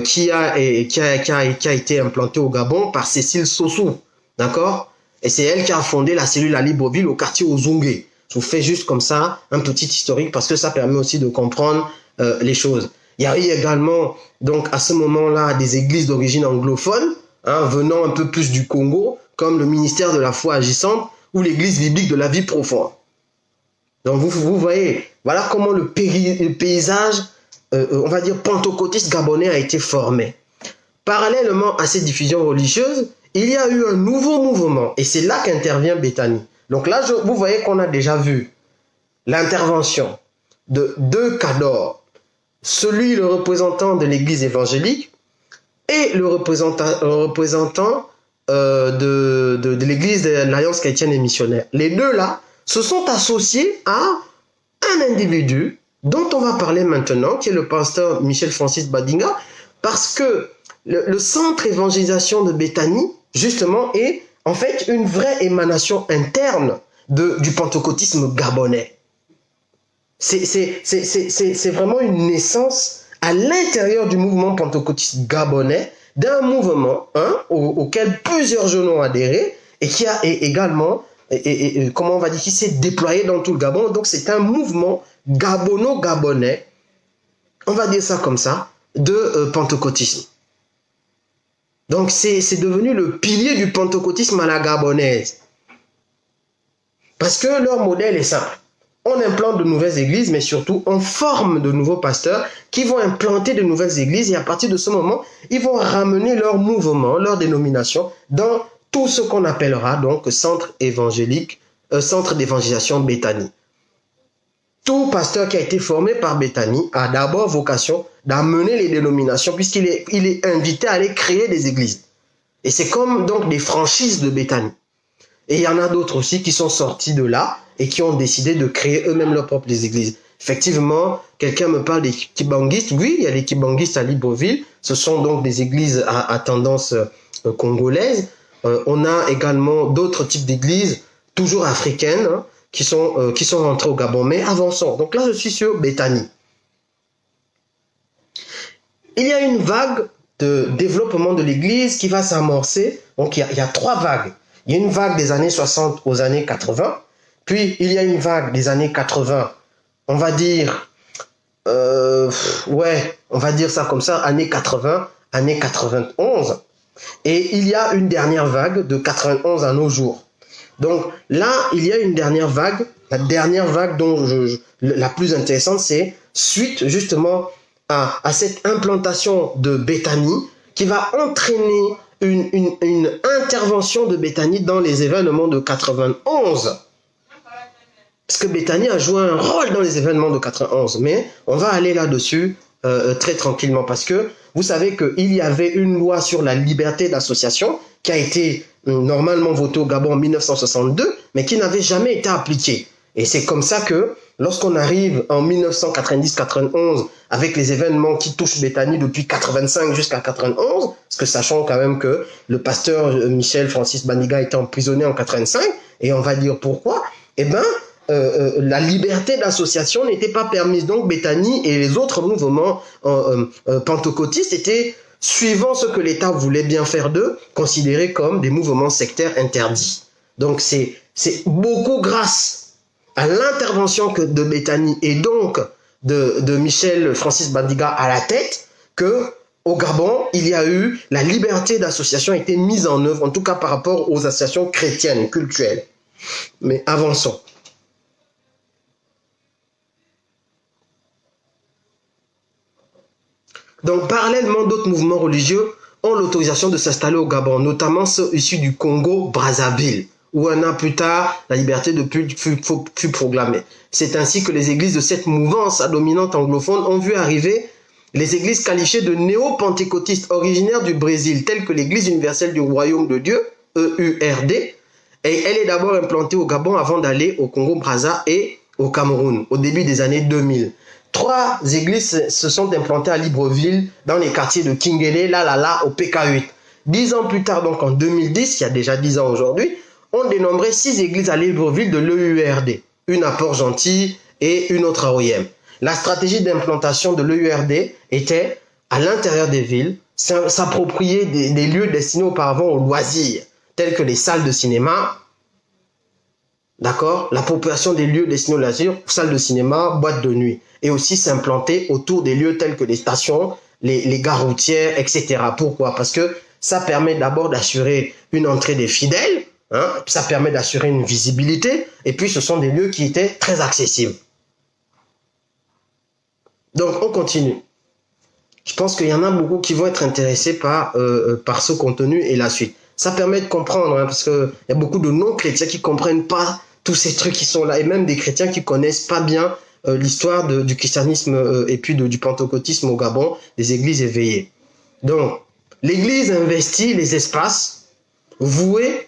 qui a été implanté au Gabon par Cécile Sossou, d'accord? Et c'est elle qui a fondé la cellule à Libreville au quartier Ozungé. Je vous fais juste comme ça un petit historique parce que ça permet aussi de comprendre les choses. Il y a eu également, donc à ce moment-là, des églises d'origine anglophone, hein, venant un peu plus du Congo, comme le ministère de la foi agissante ou l'église biblique de la vie profonde. Donc vous voyez, voilà comment le paysage, on va dire, pentecôtiste gabonais a été formé. Parallèlement à ces diffusions religieuses, il y a eu un nouveau mouvement, et c'est là qu'intervient Béthanie. Donc là, vous voyez qu'on a déjà vu l'intervention de deux cadors, celui le représentant de l'église évangélique et le représentant de l'église de l'Alliance chrétienne et missionnaire. Les deux là se sont associés à un individu dont on va parler maintenant, qui est le pasteur Michel Francis Badinga, parce que le centre évangélisation de Béthanie, justement, est en fait une vraie émanation interne du pentecôtisme gabonais. C'est vraiment une naissance à l'intérieur du mouvement pentecôtiste gabonais, d'un mouvement auquel plusieurs jeunes ont adhéré et qui a également, comment on va dire, qui s'est déployé dans tout le Gabon. Donc c'est un mouvement gabono-gabonais, on va dire ça comme ça, de pentecôtisme. Donc c'est devenu le pilier du pentecôtisme à la gabonaise. Parce que leur modèle est simple. On implante de nouvelles églises, mais surtout on forme de nouveaux pasteurs qui vont implanter de nouvelles églises, et à partir de ce moment, ils vont ramener leur mouvement, leur dénomination dans tout ce qu'on appellera donc centre évangélique, centre d'évangélisation Béthanie. Tout pasteur qui a été formé par Béthanie a d'abord vocation d'amener les dénominations, puisqu'il est invité à aller créer des églises. Et c'est comme donc des franchises de Béthanie. Et il y en a d'autres aussi qui sont sortis de là et qui ont décidé de créer eux-mêmes leurs propres églises. Effectivement, quelqu'un me parle des kibanguistes. Oui, il y a les kibanguistes à Libreville. Ce sont donc des églises à tendance congolaise. On a également d'autres types d'églises, toujours africaines, hein, qui sont rentrées au Gabon. Mais avançons. Donc là, je suis sur Béthanie. Il y a une vague de développement de l'église qui va s'amorcer. Donc il y a trois vagues. Il y a une vague des années 60 aux années 80. Puis, il y a une vague des années 80, on va dire, on va dire ça comme ça, années 80, années 91. Et il y a une dernière vague de 91 à nos jours. Donc là, il y a une dernière vague. La dernière vague dont la plus intéressante, c'est suite justement à cette implantation de Béthanie qui va entraîner une intervention de Béthanie dans les événements de 91. Parce que Béthanie a joué un rôle dans les événements de 91. Mais on va aller là-dessus très tranquillement. Parce que vous savez qu'il y avait une loi sur la liberté d'association qui a été normalement votée au Gabon en 1962, mais qui n'avait jamais été appliquée. Et c'est comme ça que lorsqu'on arrive en 1990-91 avec les événements qui touchent Béthanie depuis 85 jusqu'à 91, parce que sachant quand même que le pasteur Michel Francis Bandiga était emprisonné en 85, et on va dire pourquoi, eh bien, la liberté d'association n'était pas permise. Donc Béthanie et les autres mouvements pentecôtistes étaient, suivant ce que l'État voulait bien faire d'eux, considérés comme des mouvements sectaires interdits. Donc c'est beaucoup grâce à l'intervention de Béthanie et donc de Michel Francis Bandiga à la tête que au Gabon, il y a eu la liberté d'association a été mise en œuvre, en tout cas par rapport aux associations chrétiennes, cultuelles. Mais avançons. Donc, parallèlement, d'autres mouvements religieux ont l'autorisation de s'installer au Gabon, notamment ceux issus du Congo-Brazzaville, où un an plus tard, la liberté de culte fut proclamée. C'est ainsi que les églises de cette mouvance à dominante anglophone ont vu arriver les églises qualifiées de néo-pentecôtistes originaires du Brésil, telles que l'Église universelle du Royaume de Dieu, EURD, et elle est d'abord implantée au Gabon avant d'aller au Congo-Brazza et au Cameroun, au début des années 2000. 3 églises se sont implantées à Libreville, dans les quartiers de Kingele, Lalala, au PK8. 10 ans plus tard, donc en 2010, il y a déjà 10 ans aujourd'hui, on dénombrait 6 églises à Libreville de l'EURD, une à Port-Gentil et une autre à Oyem. La stratégie d'implantation de l'EURD était, à l'intérieur des villes, s'approprier des lieux destinés auparavant aux loisirs, tels que les salles de cinéma, d'accord, l'appropriation des lieux destinés aux loisirs, salles de cinéma, boîtes de nuit, et aussi s'implanter autour des lieux tels que les stations, les gares routières, etc. Pourquoi? Parce que Ça permet d'abord d'assurer une entrée des fidèles, hein, ça permet d'assurer une visibilité, et puis ce sont des lieux qui étaient très accessibles. Donc, on continue. Je pense qu'il y en a beaucoup qui vont être intéressés par ce contenu et la suite. Ça permet de comprendre, hein, parce qu'il y a beaucoup de non-chrétiens qui ne comprennent pas tous ces trucs qui sont là, et même des chrétiens qui ne connaissent pas bien l'histoire du christianisme et puis du pentecôtisme au Gabon, des églises éveillées. Donc, l'église investit les espaces voués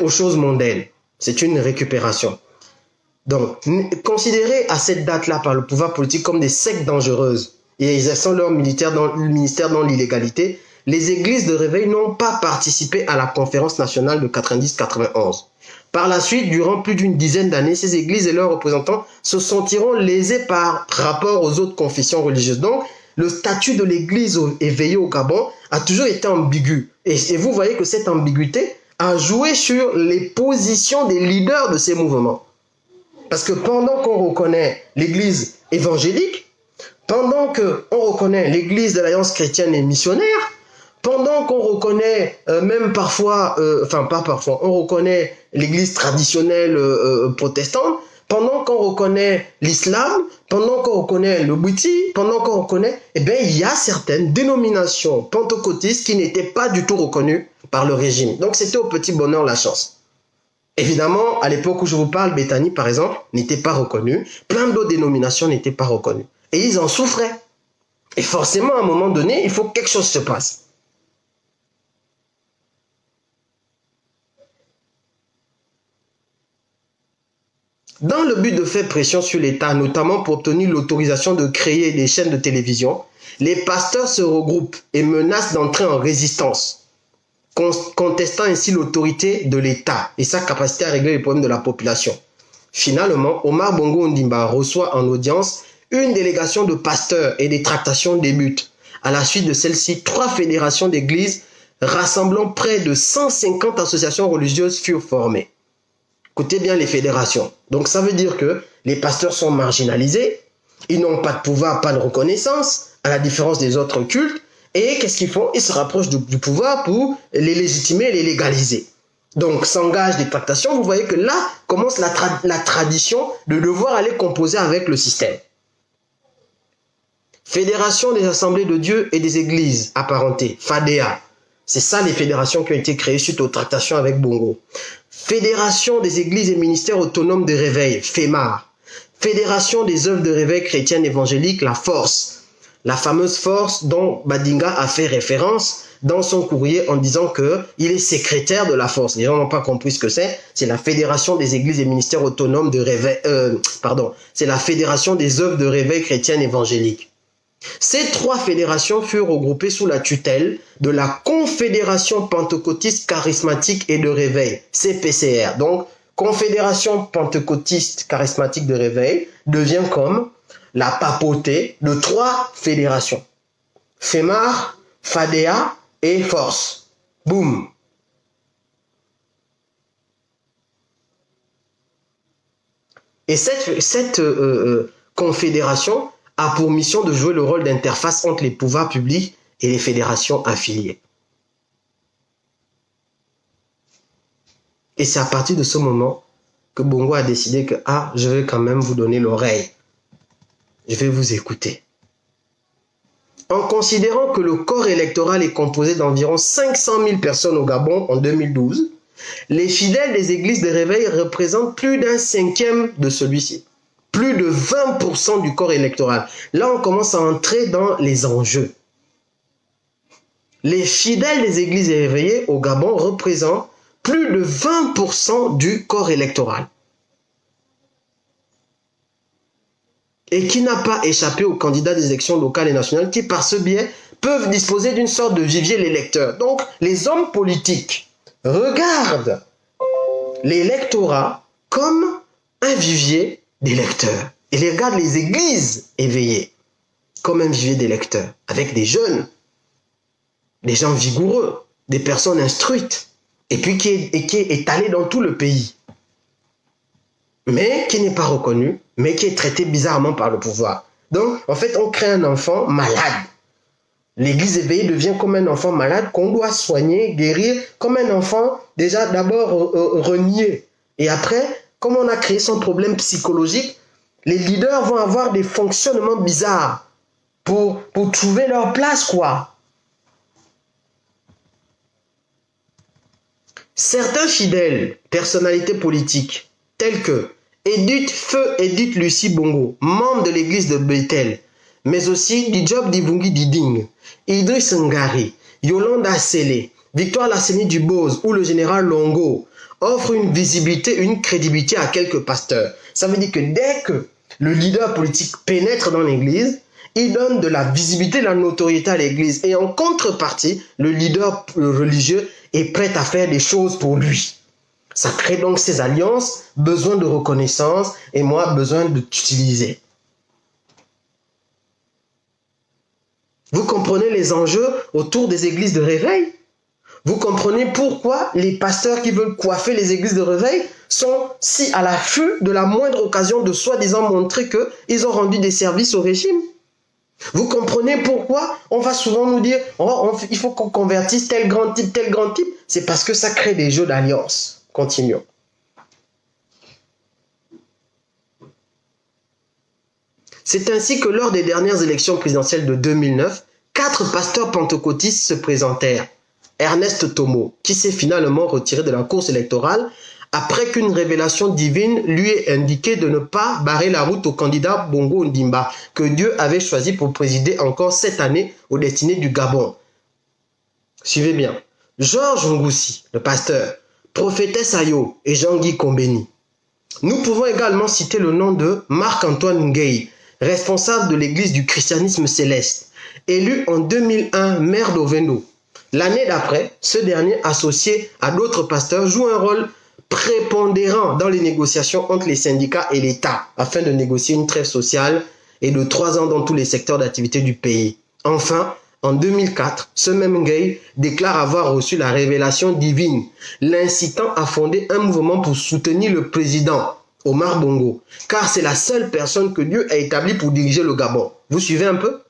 aux choses mondaines. C'est une récupération. Donc, considérés à cette date-là par le pouvoir politique comme des sectes dangereuses et exerçant leur ministère dans l'illégalité, les églises de réveil n'ont pas participé à la conférence nationale de 90-91. Par la suite, durant plus d'une dizaine d'années, ces églises et leurs représentants se sentiront lésés par rapport aux autres confessions religieuses. Donc, le statut de l'église éveillée au Gabon a toujours été ambigu. Et vous voyez que cette ambiguïté a joué sur les positions des leaders de ces mouvements. Parce que pendant qu'on reconnaît l'église évangélique, pendant qu'on reconnaît l'église de l'Alliance chrétienne et missionnaire, pendant qu'on reconnaît même parfois, on reconnaît l'église traditionnelle protestante, pendant qu'on reconnaît l'islam, pendant qu'on reconnaît le bouddhisme, pendant qu'on reconnaît, eh bien, il y a certaines dénominations pentecôtistes qui n'étaient pas du tout reconnues par le régime. Donc, c'était au petit bonheur la chance. Évidemment, à l'époque où je vous parle, Béthanie, par exemple, n'était pas reconnue. Plein d'autres dénominations n'étaient pas reconnues. Et ils en souffraient. Et forcément, à un moment donné, il faut que quelque chose se passe. Dans le but de faire pression sur l'État, notamment pour obtenir l'autorisation de créer des chaînes de télévision, les pasteurs se regroupent et menacent d'entrer en résistance, contestant ainsi l'autorité de l'État et sa capacité à régler les problèmes de la population. Finalement, Omar Bongo Ondimba reçoit en audience une délégation de pasteurs et des tractations débutent. À la suite de celle-ci, 3 fédérations d'églises rassemblant près de 150 associations religieuses furent formées. Écoutez bien les fédérations. Donc ça veut dire que les pasteurs sont marginalisés, ils n'ont pas de pouvoir, pas de reconnaissance, à la différence des autres cultes. Et qu'est-ce qu'ils font? Ils se rapprochent du pouvoir pour les légitimer et les légaliser. Donc s'engagent des tractations. Vous voyez que là commence la tradition de devoir aller composer avec le système. Fédération des assemblées de Dieu et des églises apparentées, FADEA. C'est ça les fédérations qui ont été créées suite aux tractations avec Bongo. Fédération des églises et ministères autonomes de réveil, FEMAR. Fédération des œuvres de réveil chrétiennes évangéliques, la Force. La fameuse Force dont Badinga a fait référence dans son courrier en disant qu'il est secrétaire de la Force. Les gens n'ont pas compris ce que c'est. C'est la Fédération des églises et ministères autonomes de réveil, c'est la Fédération des œuvres de réveil chrétiennes évangéliques. Ces 3 fédérations furent regroupées sous la tutelle de la Confédération pentecôtiste charismatique et de réveil, CPCR. Donc, Confédération pentecôtiste charismatique de réveil devient comme la papauté de 3 fédérations. FEMAR, FADEA et Force. Boum. Et cette confédération a pour mission de jouer le rôle d'interface entre les pouvoirs publics et les fédérations affiliées. Et c'est à partir de ce moment que Bongo a décidé que je vais quand même vous donner l'oreille. Je vais vous écouter. En considérant que le corps électoral est composé d'environ 500 000 personnes au Gabon en 2012, les fidèles des églises de réveil représentent plus d'un 5e de celui-ci. Plus de 20% du corps électoral. Là, on commence à entrer dans les enjeux. Les fidèles des églises éveillées au Gabon représentent plus de 20% du corps électoral. Et qui n'a pas échappé aux candidats des élections locales et nationales qui, par ce biais, peuvent disposer d'une sorte de vivier l'électeur. Donc, les hommes politiques regardent l'électorat comme un vivier d'électeurs. Et ils regardent les églises éveillées comme un vivier d'électeurs, avec des jeunes, des gens vigoureux, des personnes instruites, et puis qui est étalé dans tout le pays, mais qui n'est pas reconnu, mais qui est traité bizarrement par le pouvoir. Donc, en fait, on crée un enfant malade. L'église éveillée devient comme un enfant malade qu'on doit soigner, guérir, comme un enfant déjà d'abord renié. Et après, comme on a créé son problème psychologique, les leaders vont avoir des fonctionnements bizarres pour trouver leur place, quoi. Certains fidèles, personnalités politiques, tels que Feu Edith Lucie Bongo, membre de l'église de Bethel, mais aussi Dijob Divungi Diding, Idriss Ngari, Yolanda Sele, Victoire Lasseni Dubose ou le général Longo offrent une visibilité, une crédibilité à quelques pasteurs. Ça veut dire que dès que le leader politique pénètre dans l'église, il donne de la visibilité, de la notoriété à l'église. Et en contrepartie, le leader religieux est prêt à faire des choses pour lui. Ça crée donc ces alliances, besoin de reconnaissance et moi, besoin de t'utiliser. Vous comprenez les enjeux autour des églises de réveil? Vous comprenez pourquoi les pasteurs qui veulent coiffer les églises de réveil sont si à l'affût de la moindre occasion de soi-disant montrer qu'ils ont rendu des services au régime? Vous comprenez pourquoi on va souvent nous dire oh, il faut qu'on convertisse tel grand type, tel grand type? C'est parce que ça crée des jeux d'alliance. Continuons. C'est ainsi que lors des dernières élections présidentielles de 2009, 4 pasteurs pentecôtistes se présentèrent. Ernest Tomo, qui s'est finalement retiré de la course électorale après qu'une révélation divine lui ait indiqué de ne pas barrer la route au candidat Bongo Ondimba, que Dieu avait choisi pour présider encore cette année aux destinées du Gabon. Suivez bien. Georges Ngoussi, le pasteur, Prophétesse Ayo et Jean-Guy Kombeni. Nous pouvons également citer le nom de Marc-Antoine Nguei, responsable de l'église du christianisme céleste, élu en 2001 maire d'Ovendo. L'année d'après, ce dernier, associé à d'autres pasteurs, joue un rôle prépondérant dans les négociations entre les syndicats et l'État, afin de négocier une trêve sociale et de 3 ans dans tous les secteurs d'activité du pays. Enfin, en 2004, ce même Nguei déclare avoir reçu la révélation divine, l'incitant à fonder un mouvement pour soutenir le président Omar Bongo, car c'est la seule personne que Dieu a établie pour diriger le Gabon. Vous suivez un peu?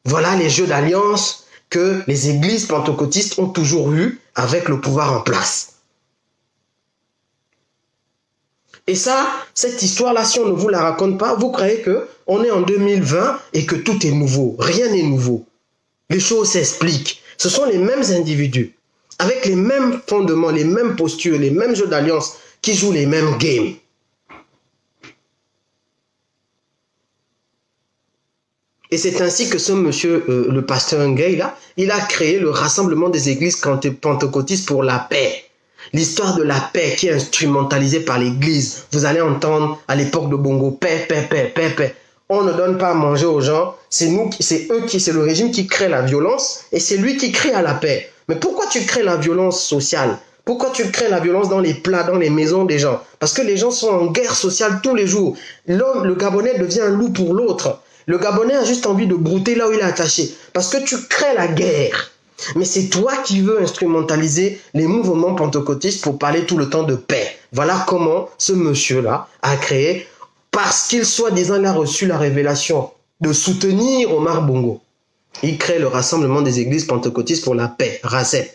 Voilà les jeux d'alliance que les églises pentecôtistes ont toujours eu avec le pouvoir en place. Et ça, cette histoire-là, si on ne vous la raconte pas, vous croyez qu'on est en 2020 et que tout est nouveau. Rien n'est nouveau. Les choses s'expliquent. Ce sont les mêmes individus, avec les mêmes fondements, les mêmes postures, les mêmes jeux d'alliance, qui jouent les mêmes games. Et c'est ainsi que ce monsieur, le pasteur Nguei, là, il a créé le rassemblement des églises pentecôtistes pour la paix. L'histoire de la paix qui est instrumentalisée par l'église. Vous allez entendre à l'époque de Bongo, paix, paix, paix, paix, paix. On ne donne pas à manger aux gens. C'est le régime qui crée la violence et c'est lui qui crée à la paix. Mais pourquoi tu crées la violence sociale? Pourquoi tu crées la violence dans les plats, dans les maisons des gens? Parce que les gens sont en guerre sociale tous les jours. L'homme, le Gabonais devient un loup pour l'autre. Le Gabonais a juste envie de brouter là où il est attaché. Parce que tu crées la guerre. Mais c'est toi qui veux instrumentaliser les mouvements pentecôtistes pour parler tout le temps de paix. Voilà comment ce monsieur-là a créé, parce qu'il soi-disant il a reçu la révélation de soutenir Omar Bongo. Il crée le rassemblement des églises pentecôtistes pour la paix, RACEP,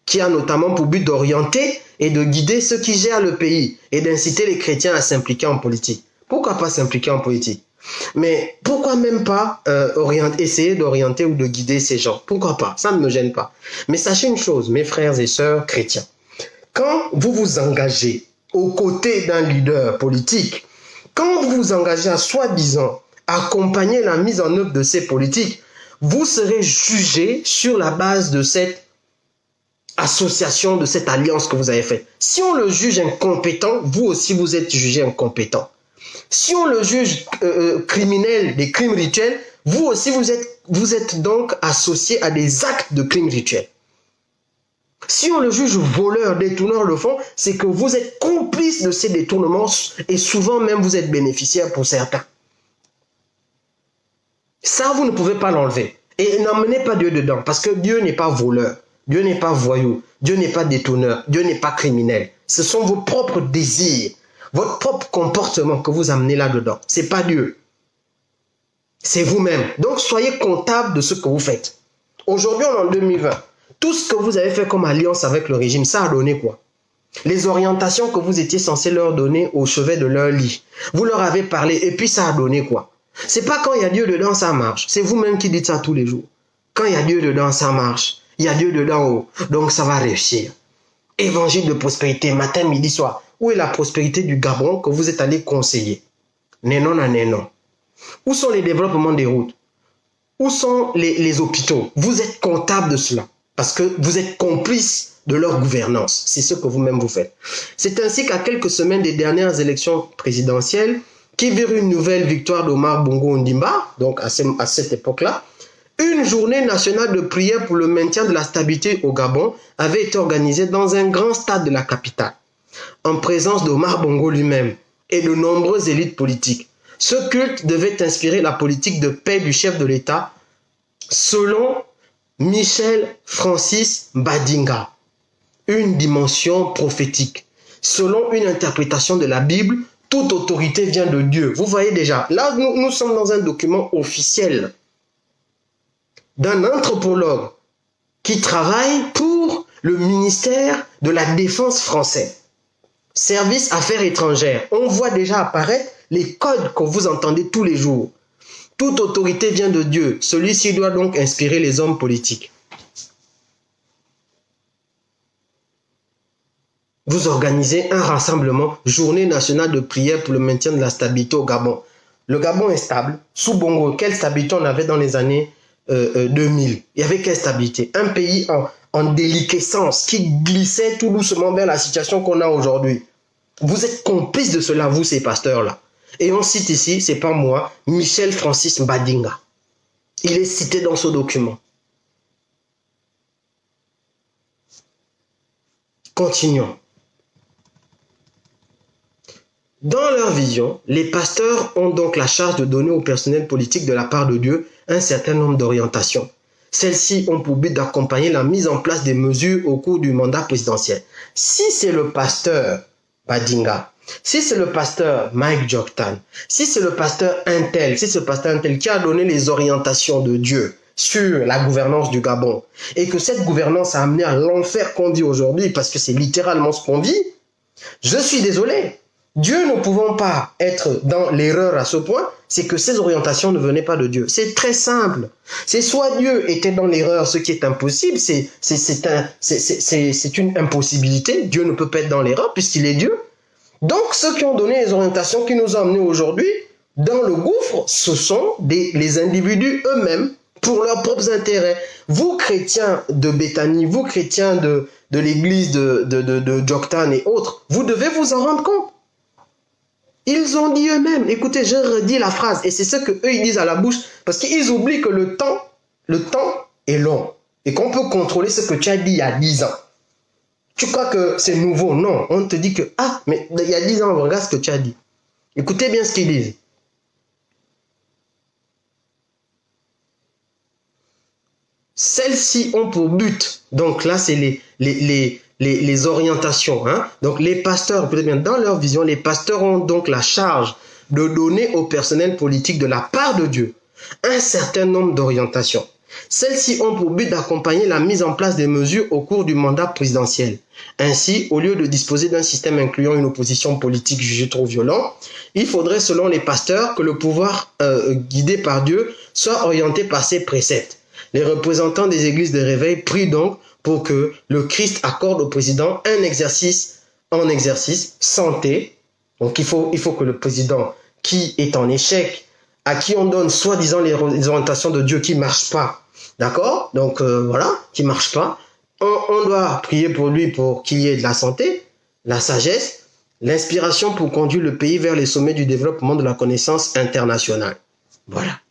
qui a notamment pour but d'orienter et de guider ceux qui gèrent le pays et d'inciter les chrétiens à s'impliquer en politique. Pourquoi pas s'impliquer en politique? Mais pourquoi même pas essayer d'orienter ou de guider ces gens? Pourquoi pas? Ça ne me gêne pas. Mais sachez une chose, mes frères et sœurs chrétiens. Quand vous vous engagez aux côtés d'un leader politique, quand vous vous engagez à soi-disant accompagner la mise en œuvre de ces politiques, vous serez jugé sur la base de cette association, de cette alliance que vous avez faite. Si on le juge incompétent, vous aussi vous êtes jugé incompétent. Si on le juge criminel, des crimes rituels, vous aussi vous êtes donc associé à des actes de crimes rituels. Si on le juge voleur, détourneur de fonds, c'est que vous êtes complice de ces détournements et souvent même vous êtes bénéficiaire pour certains. Ça, vous ne pouvez pas l'enlever. Et n'emmenez pas Dieu dedans, parce que Dieu n'est pas voleur, Dieu n'est pas voyou, Dieu n'est pas détourneur, Dieu n'est pas criminel. Ce sont vos propres désirs, votre propre comportement que vous amenez là-dedans. Ce n'est pas Dieu. C'est vous-même. Donc, soyez comptable de ce que vous faites. Aujourd'hui, on est en 2020. Tout ce que vous avez fait comme alliance avec le régime, ça a donné quoi? Les orientations que vous étiez censé leur donner au chevet de leur lit. Vous leur avez parlé et puis ça a donné quoi? C'est pas quand il y a Dieu dedans, ça marche. C'est vous-même qui dites ça tous les jours. Quand il y a Dieu dedans, ça marche. Il y a Dieu dedans haut. Donc ça va réussir. Évangile de prospérité, matin, midi, soir. Où est la prospérité du Gabon que vous êtes allé conseiller? Nénon à nénon. Où sont les développements des routes? Où sont les hôpitaux? Vous êtes comptable de cela. Parce que vous êtes complice de leur gouvernance. C'est ce que vous-même vous faites. C'est ainsi qu'à quelques semaines des dernières élections présidentielles, qui virent une nouvelle victoire d'Omar Bongo Ondimba, donc à cette époque-là, une journée nationale de prière pour le maintien de la stabilité au Gabon avait été organisée dans un grand stade de la capitale, en présence d'Omar Bongo lui-même et de nombreuses élites politiques. Ce culte devait inspirer la politique de paix du chef de l'État, selon Michel Francis Badinga, une dimension prophétique. Selon une interprétation de la Bible, toute autorité vient de Dieu. Vous voyez déjà, là nous sommes dans un document officiel d'un anthropologue qui travaille pour le ministère de la Défense français. Service Affaires étrangères. On voit déjà apparaître les codes que vous entendez tous les jours. Toute autorité vient de Dieu. Celui-ci doit donc inspirer les hommes politiques. Vous organisez un rassemblement, journée nationale de prière pour le maintien de la stabilité au Gabon. Le Gabon est stable. Sous Bongo, quelle stabilité on avait dans les années 2000? Il y avait quelle stabilité? Un pays en déliquescence qui glissait tout doucement vers la situation qu'on a aujourd'hui. Vous êtes complices de cela, vous, ces pasteurs-là. Et on cite ici, c'est pas moi, Michel Francis Badinga. Il est cité dans ce document. Continuons. Dans leur vision, les pasteurs ont donc la charge de donner au personnel politique de la part de Dieu un certain nombre d'orientations. Celles-ci ont pour but d'accompagner la mise en place des mesures au cours du mandat présidentiel. Si c'est le pasteur Badinga, si c'est le pasteur Mike Joktan, si c'est le pasteur Intel, si c'est le pasteur Intel qui a donné les orientations de Dieu sur la gouvernance du Gabon, et que cette gouvernance a amené à l'enfer qu'on vit aujourd'hui, parce que c'est littéralement ce qu'on vit, je suis désolé. Dieu ne pouvant pas être dans l'erreur à ce point, c'est que ces orientations ne venaient pas de Dieu. C'est très simple. C'est soit Dieu était dans l'erreur, ce qui est impossible, c'est une impossibilité. Dieu ne peut pas être dans l'erreur puisqu'il est Dieu. Donc ceux qui ont donné les orientations qui nous ont amenés aujourd'hui dans le gouffre, ce sont les individus eux-mêmes pour leurs propres intérêts. Vous, chrétiens de Béthanie, vous, chrétiens de l'église de Joktan et autres, vous devez vous en rendre compte. Ils ont dit eux-mêmes, écoutez, je redis la phrase, et c'est ce qu'eux ils disent à la bouche, parce qu'ils oublient que le temps est long, et qu'on peut contrôler ce que tu as dit il y a 10 ans. Tu crois que c'est nouveau? Non, on te dit que, mais il y a 10 ans, regarde ce que tu as dit. Écoutez bien ce qu'ils disent. Celles-ci ont pour but, donc là c'est les orientations. Hein? Donc les pasteurs, peut-être bien dans leur vision, les pasteurs ont donc la charge de donner au personnel politique de la part de Dieu un certain nombre d'orientations. Celles-ci ont pour but d'accompagner la mise en place des mesures au cours du mandat présidentiel. Ainsi, au lieu de disposer d'un système incluant une opposition politique jugée trop violente, il faudrait, selon les pasteurs, que le pouvoir guidé par Dieu soit orienté par ses préceptes. Les représentants des églises de réveil prient donc pour que le Christ accorde au président un exercice santé. Donc il faut que le président qui est en échec, à qui on donne soi-disant les orientations de Dieu qui ne marchent pas, d'accord? Donc voilà, qui ne marchent pas. On doit prier pour lui pour qu'il y ait de la santé, la sagesse, l'inspiration pour conduire le pays vers les sommets du développement de la connaissance internationale. Voilà.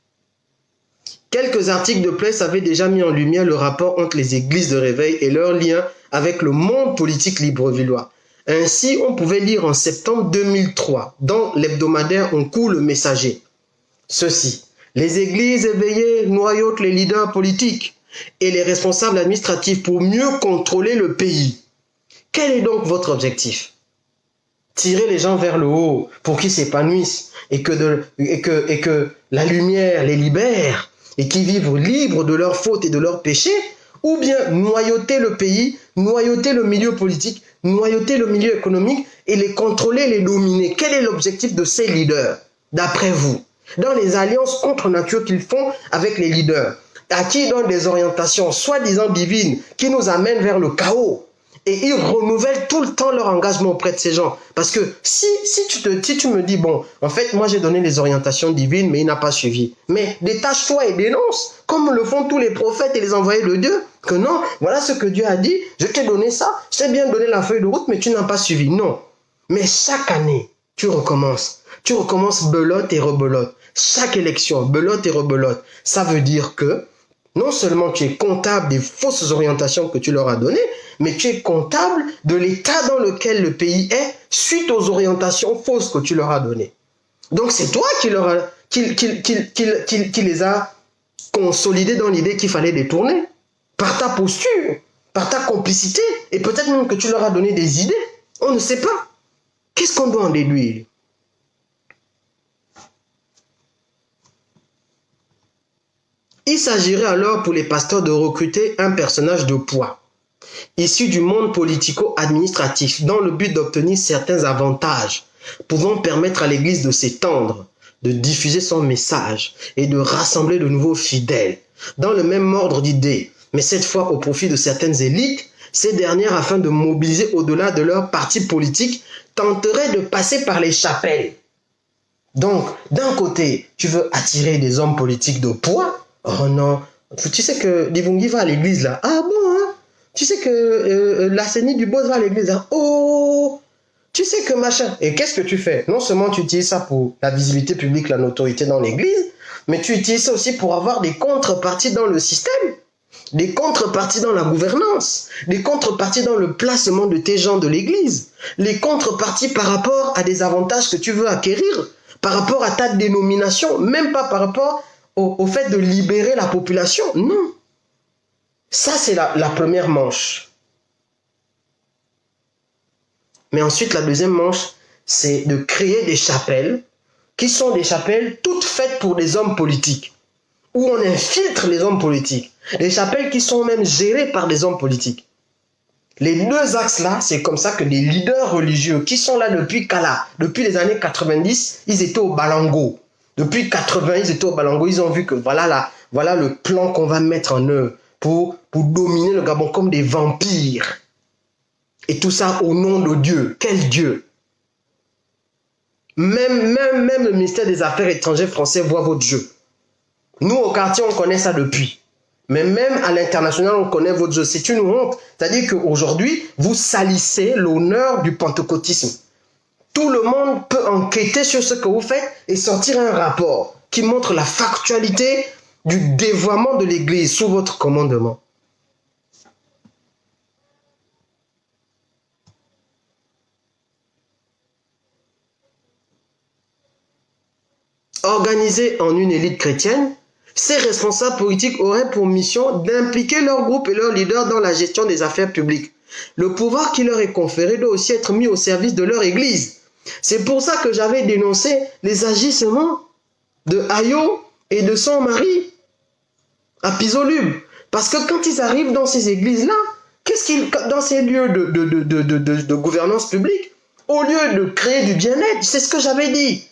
Quelques articles de presse avaient déjà mis en lumière le rapport entre les églises de réveil et leur lien avec le monde politique librevillois. Ainsi, on pouvait lire en septembre 2003, dans l'hebdomadaire On court le messager, ceci: les églises éveillées noyautent les leaders politiques et les responsables administratifs pour mieux contrôler le pays. Quel est donc votre objectif? tirer les gens vers le haut pour qu'ils s'épanouissent et que la lumière les libère et qu'ils vivent libres de leurs fautes et de leurs péchés, ou bien noyauter le pays, noyauter le milieu politique, noyauter le milieu économique et les contrôler, les dominer. Quel est l'objectif de ces leaders, d'après vous, dans les alliances contre nature qu'ils font avec les leaders, à qui ils donnent des orientations soi-disant divines qui nous amènent vers le chaos? Et ils renouvellent tout le temps leur engagement auprès de ces gens. Parce que si tu me dis, bon, en fait, moi j'ai donné les orientations divines, mais il n'a pas suivi. Mais détache-toi et dénonce, comme le font tous les prophètes et les envoyés de Dieu. Que non, voilà ce que Dieu a dit, je t'ai donné ça, je t'ai bien donné la feuille de route, mais tu n'as pas suivi. Non. Mais chaque année, tu recommences. Tu recommences belote et rebelote. Chaque élection, belote et rebelote. Ça veut dire que non seulement tu es comptable des fausses orientations que tu leur as données, mais tu es comptable de l'état dans lequel le pays est suite aux orientations fausses que tu leur as données. Donc c'est toi qui les a consolidés dans l'idée qu'il fallait détourner, par ta posture, par ta complicité, et peut-être même que tu leur as donné des idées. On ne sait pas. Qu'est-ce qu'on doit en déduire? Il s'agirait alors pour les pasteurs de recruter un personnage de poids, issu du monde politico-administratif, dans le but d'obtenir certains avantages, pouvant permettre à l'Église de s'étendre, de diffuser son message et de rassembler de nouveaux fidèles, dans le même ordre d'idées, mais cette fois au profit de certaines élites. Ces dernières, afin de mobiliser au-delà de leur parti politique, tenteraient de passer par les chapelles. Donc, d'un côté, tu veux attirer des hommes politiques de poids. Oh non, tu sais que Livungi va à l'église là. Ah bon, hein? Tu sais que Lasseni Dubose va à l'église là. Oh, tu sais que machin. Et qu'est-ce que tu fais? Non seulement tu utilises ça pour la visibilité publique, la notoriété dans l'église, mais tu utilises ça aussi pour avoir des contreparties dans le système, des contreparties dans la gouvernance, des contreparties dans le placement de tes gens de l'église, les contreparties par rapport à des avantages que tu veux acquérir, par rapport à ta dénomination, même pas par rapport au fait de libérer la population. Non. Ça, c'est la première manche. Mais ensuite, la deuxième manche, c'est de créer des chapelles qui sont des chapelles toutes faites pour des hommes politiques, où on infiltre les hommes politiques. Des chapelles qui sont même gérées par des hommes politiques. Les deux axes-là, c'est comme ça que des leaders religieux qui sont là depuis Kala, depuis les années 90, ils étaient au Balango. Depuis 80, ils étaient au Balango, ils ont vu que voilà le plan qu'on va mettre en œuvre pour dominer le Gabon comme des vampires. Et tout ça au nom de Dieu. Quel Dieu? Même le ministère des Affaires étrangères français voit votre jeu. Nous, au quartier, on connaît ça depuis. Mais même à l'international, on connaît votre jeu. C'est une honte. C'est-à-dire qu'aujourd'hui, vous salissez l'honneur du pentecôtisme. Tout le monde peut enquêter sur ce que vous faites et sortir un rapport qui montre la factualité du dévoiement de l'Église sous votre commandement. Organisés en une élite chrétienne, ces responsables politiques auraient pour mission d'impliquer leur groupe et leurs leaders dans la gestion des affaires publiques. Le pouvoir qui leur est conféré doit aussi être mis au service de leur Église. C'est pour ça que j'avais dénoncé les agissements de Ayo et de son mari à Pisolube. Parce que quand ils arrivent dans ces églises-là, dans ces lieux de gouvernance publique, au lieu de créer du bien-être, c'est ce que j'avais dit,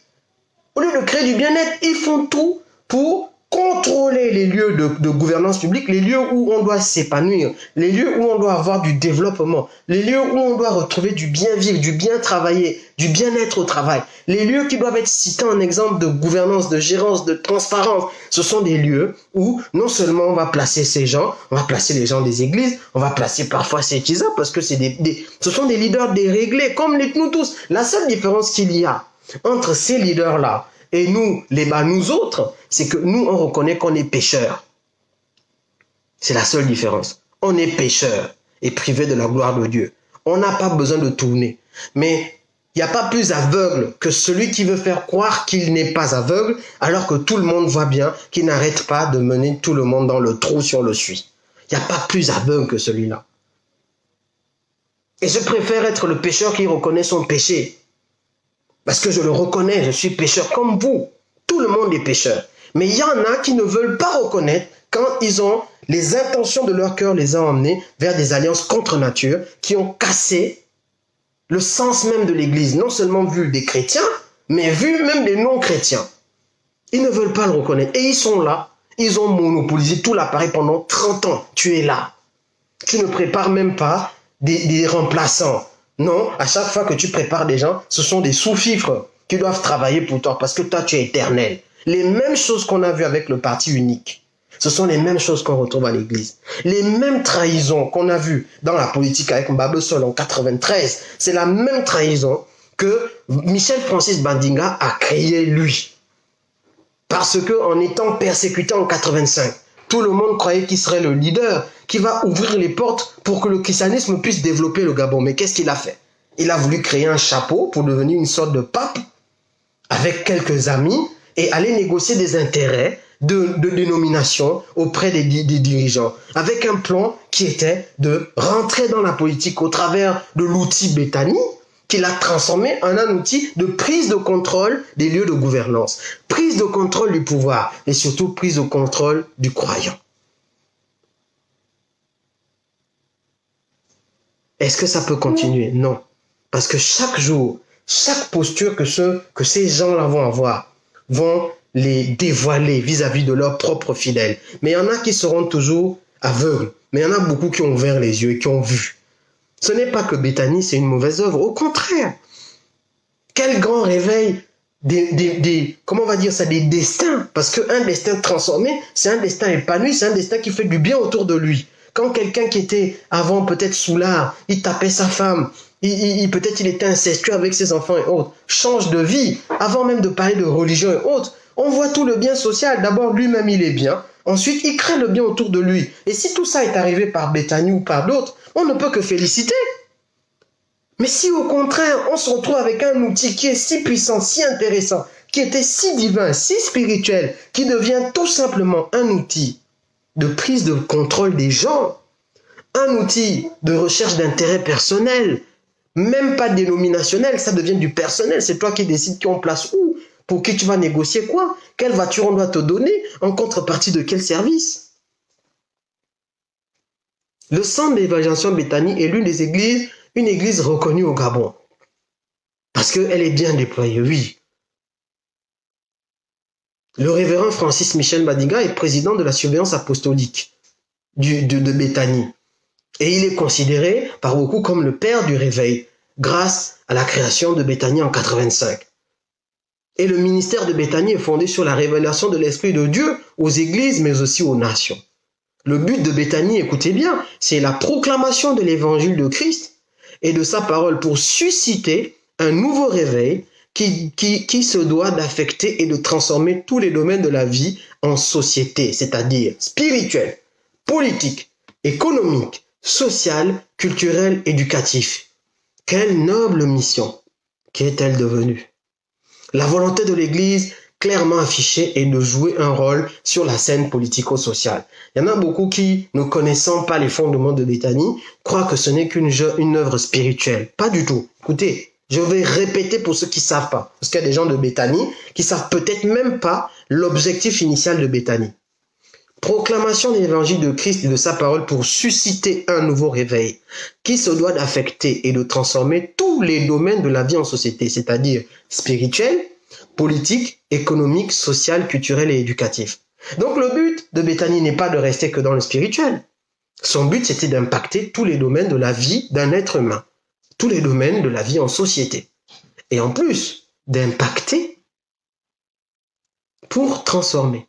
au lieu de créer du bien-être, ils font tout pour contrôler les lieux de gouvernance publique, les lieux où on doit s'épanouir, les lieux où on doit avoir du développement, les lieux où on doit retrouver du bien vivre, du bien travailler, du bien-être au travail, les lieux qui doivent être cités en exemple de gouvernance, de gérance, de transparence. Ce sont des lieux où non seulement on va placer ces gens, on va placer les gens des églises, on va placer parfois ces tisas parce que ce sont des leaders déréglés comme nous tous. La seule différence qu'il y a entre ces leaders-là et nous autres, c'est que nous, on reconnaît qu'on est pécheurs. C'est la seule différence. On est pécheurs et privés de la gloire de Dieu. On n'a pas besoin de tourner. Mais il n'y a pas plus aveugle que celui qui veut faire croire qu'il n'est pas aveugle, alors que tout le monde voit bien qu'il n'arrête pas de mener tout le monde dans le trou si on le suit. Il n'y a pas plus aveugle que celui-là. Et je préfère être le pécheur qui reconnaît son péché Parce que je le reconnais, je suis pécheur comme vous. Tout le monde est pécheur. Mais il y en a qui ne veulent pas reconnaître quand ils ont les intentions de leur cœur les ont emmenés vers des alliances contre nature qui ont cassé le sens même de l'Église, non seulement vu des chrétiens, mais vu même des non-chrétiens. Ils ne veulent pas le reconnaître. Et ils sont là. Ils ont monopolisé tout l'appareil pendant 30 ans. Tu es là. Tu ne prépares même pas des remplaçants. Non, à chaque fois que tu prépares des gens, ce sont des sous-fifres qui doivent travailler pour toi parce que toi, tu es éternel. Les mêmes choses qu'on a vues avec le parti unique, ce sont les mêmes choses qu'on retrouve à l'église. Les mêmes trahisons qu'on a vues dans la politique avec Mbabé Sol en 93, c'est la même trahison que Michel Francis Bandinga a créée lui. Parce qu'en étant persécuté en 85, tout le monde croyait qu'il serait le leader qui va ouvrir les portes pour que le christianisme puisse développer le Gabon. Mais qu'est-ce qu'il a fait? Il a voulu créer un chapeau pour devenir une sorte de pape avec quelques amis et aller négocier des intérêts de dénomination auprès des dirigeants, avec un plan qui était de rentrer dans la politique au travers de l'outil Béthanie, qu'il a transformé en un outil de prise de contrôle des lieux de gouvernance, prise de contrôle du pouvoir et surtout prise de contrôle du croyant. Est-ce que ça peut continuer? Non. Parce que chaque jour, chaque posture que ces gens-là vont avoir, vont les dévoiler vis-à-vis de leurs propres fidèles. Mais il y en a qui seront toujours aveugles. Mais il y en a beaucoup qui ont ouvert les yeux et qui ont vu. Ce n'est pas que Béthanie, c'est une mauvaise œuvre. Au contraire. Quel grand réveil comment on va dire ça, des destins. Parce qu'un destin transformé, c'est un destin épanoui, c'est un destin qui fait du bien autour de lui. Quand quelqu'un qui était avant peut-être soulard, il tapait sa femme, peut-être il était incestueux avec ses enfants et autres, change de vie, avant même de parler de religion et autres, on voit tout le bien social. D'abord, lui-même, il est bien. Ensuite, il crée le bien autour de lui. Et si tout ça est arrivé par Béthanie ou par d'autres, on ne peut que féliciter. Mais si au contraire, on se retrouve avec un outil qui est si puissant, si intéressant, qui était si divin, si spirituel, qui devient tout simplement un outil de prise de contrôle des gens, un outil de recherche d'intérêt personnel, même pas dénominationnel, ça devient du personnel. C'est toi qui décides qui on place où, pour qui tu vas négocier quoi, quelle voiture on doit te donner, en contrepartie de quel service. Le centre d'évangélisation Béthanie est l'une des églises, une église reconnue au Gabon. Parce qu'elle est bien déployée, oui. Le révérend Francis Michel Bandinga est président de la surveillance apostolique de Béthanie. Et il est considéré par beaucoup comme le père du réveil, grâce à la création de Béthanie en 85. Et le ministère de Béthanie est fondé sur la révélation de l'Esprit de Dieu aux églises, mais aussi aux nations. Le but de Béthanie, écoutez bien, c'est la proclamation de l'évangile de Christ et de sa parole pour susciter un nouveau réveil qui se doit d'affecter et de transformer tous les domaines de la vie en société, c'est-à-dire spirituel, politique, économique, social, culturel, éducatif. Quelle noble mission qu'est-elle devenue? La volonté de l'Église clairement affichée est de jouer un rôle sur la scène politico-sociale. Il y en a beaucoup qui, ne connaissant pas les fondements de Béthanie, croient que ce n'est qu'une œuvre spirituelle. Pas du tout. Écoutez, je vais répéter pour ceux qui ne savent pas, parce qu'il y a des gens de Béthanie qui ne savent peut-être même pas l'objectif initial de Béthanie. Proclamation de l'évangile de Christ et de sa parole pour susciter un nouveau réveil qui se doit d'affecter et de transformer tous les domaines de la vie en société, c'est-à-dire spirituel, politique, économique, social, culturel et éducatif. Donc le but de Béthanie n'est pas de rester que dans le spirituel. Son but, c'était d'impacter tous les domaines de la vie d'un être humain, tous les domaines de la vie en société. Et en plus, d'impacter pour transformer.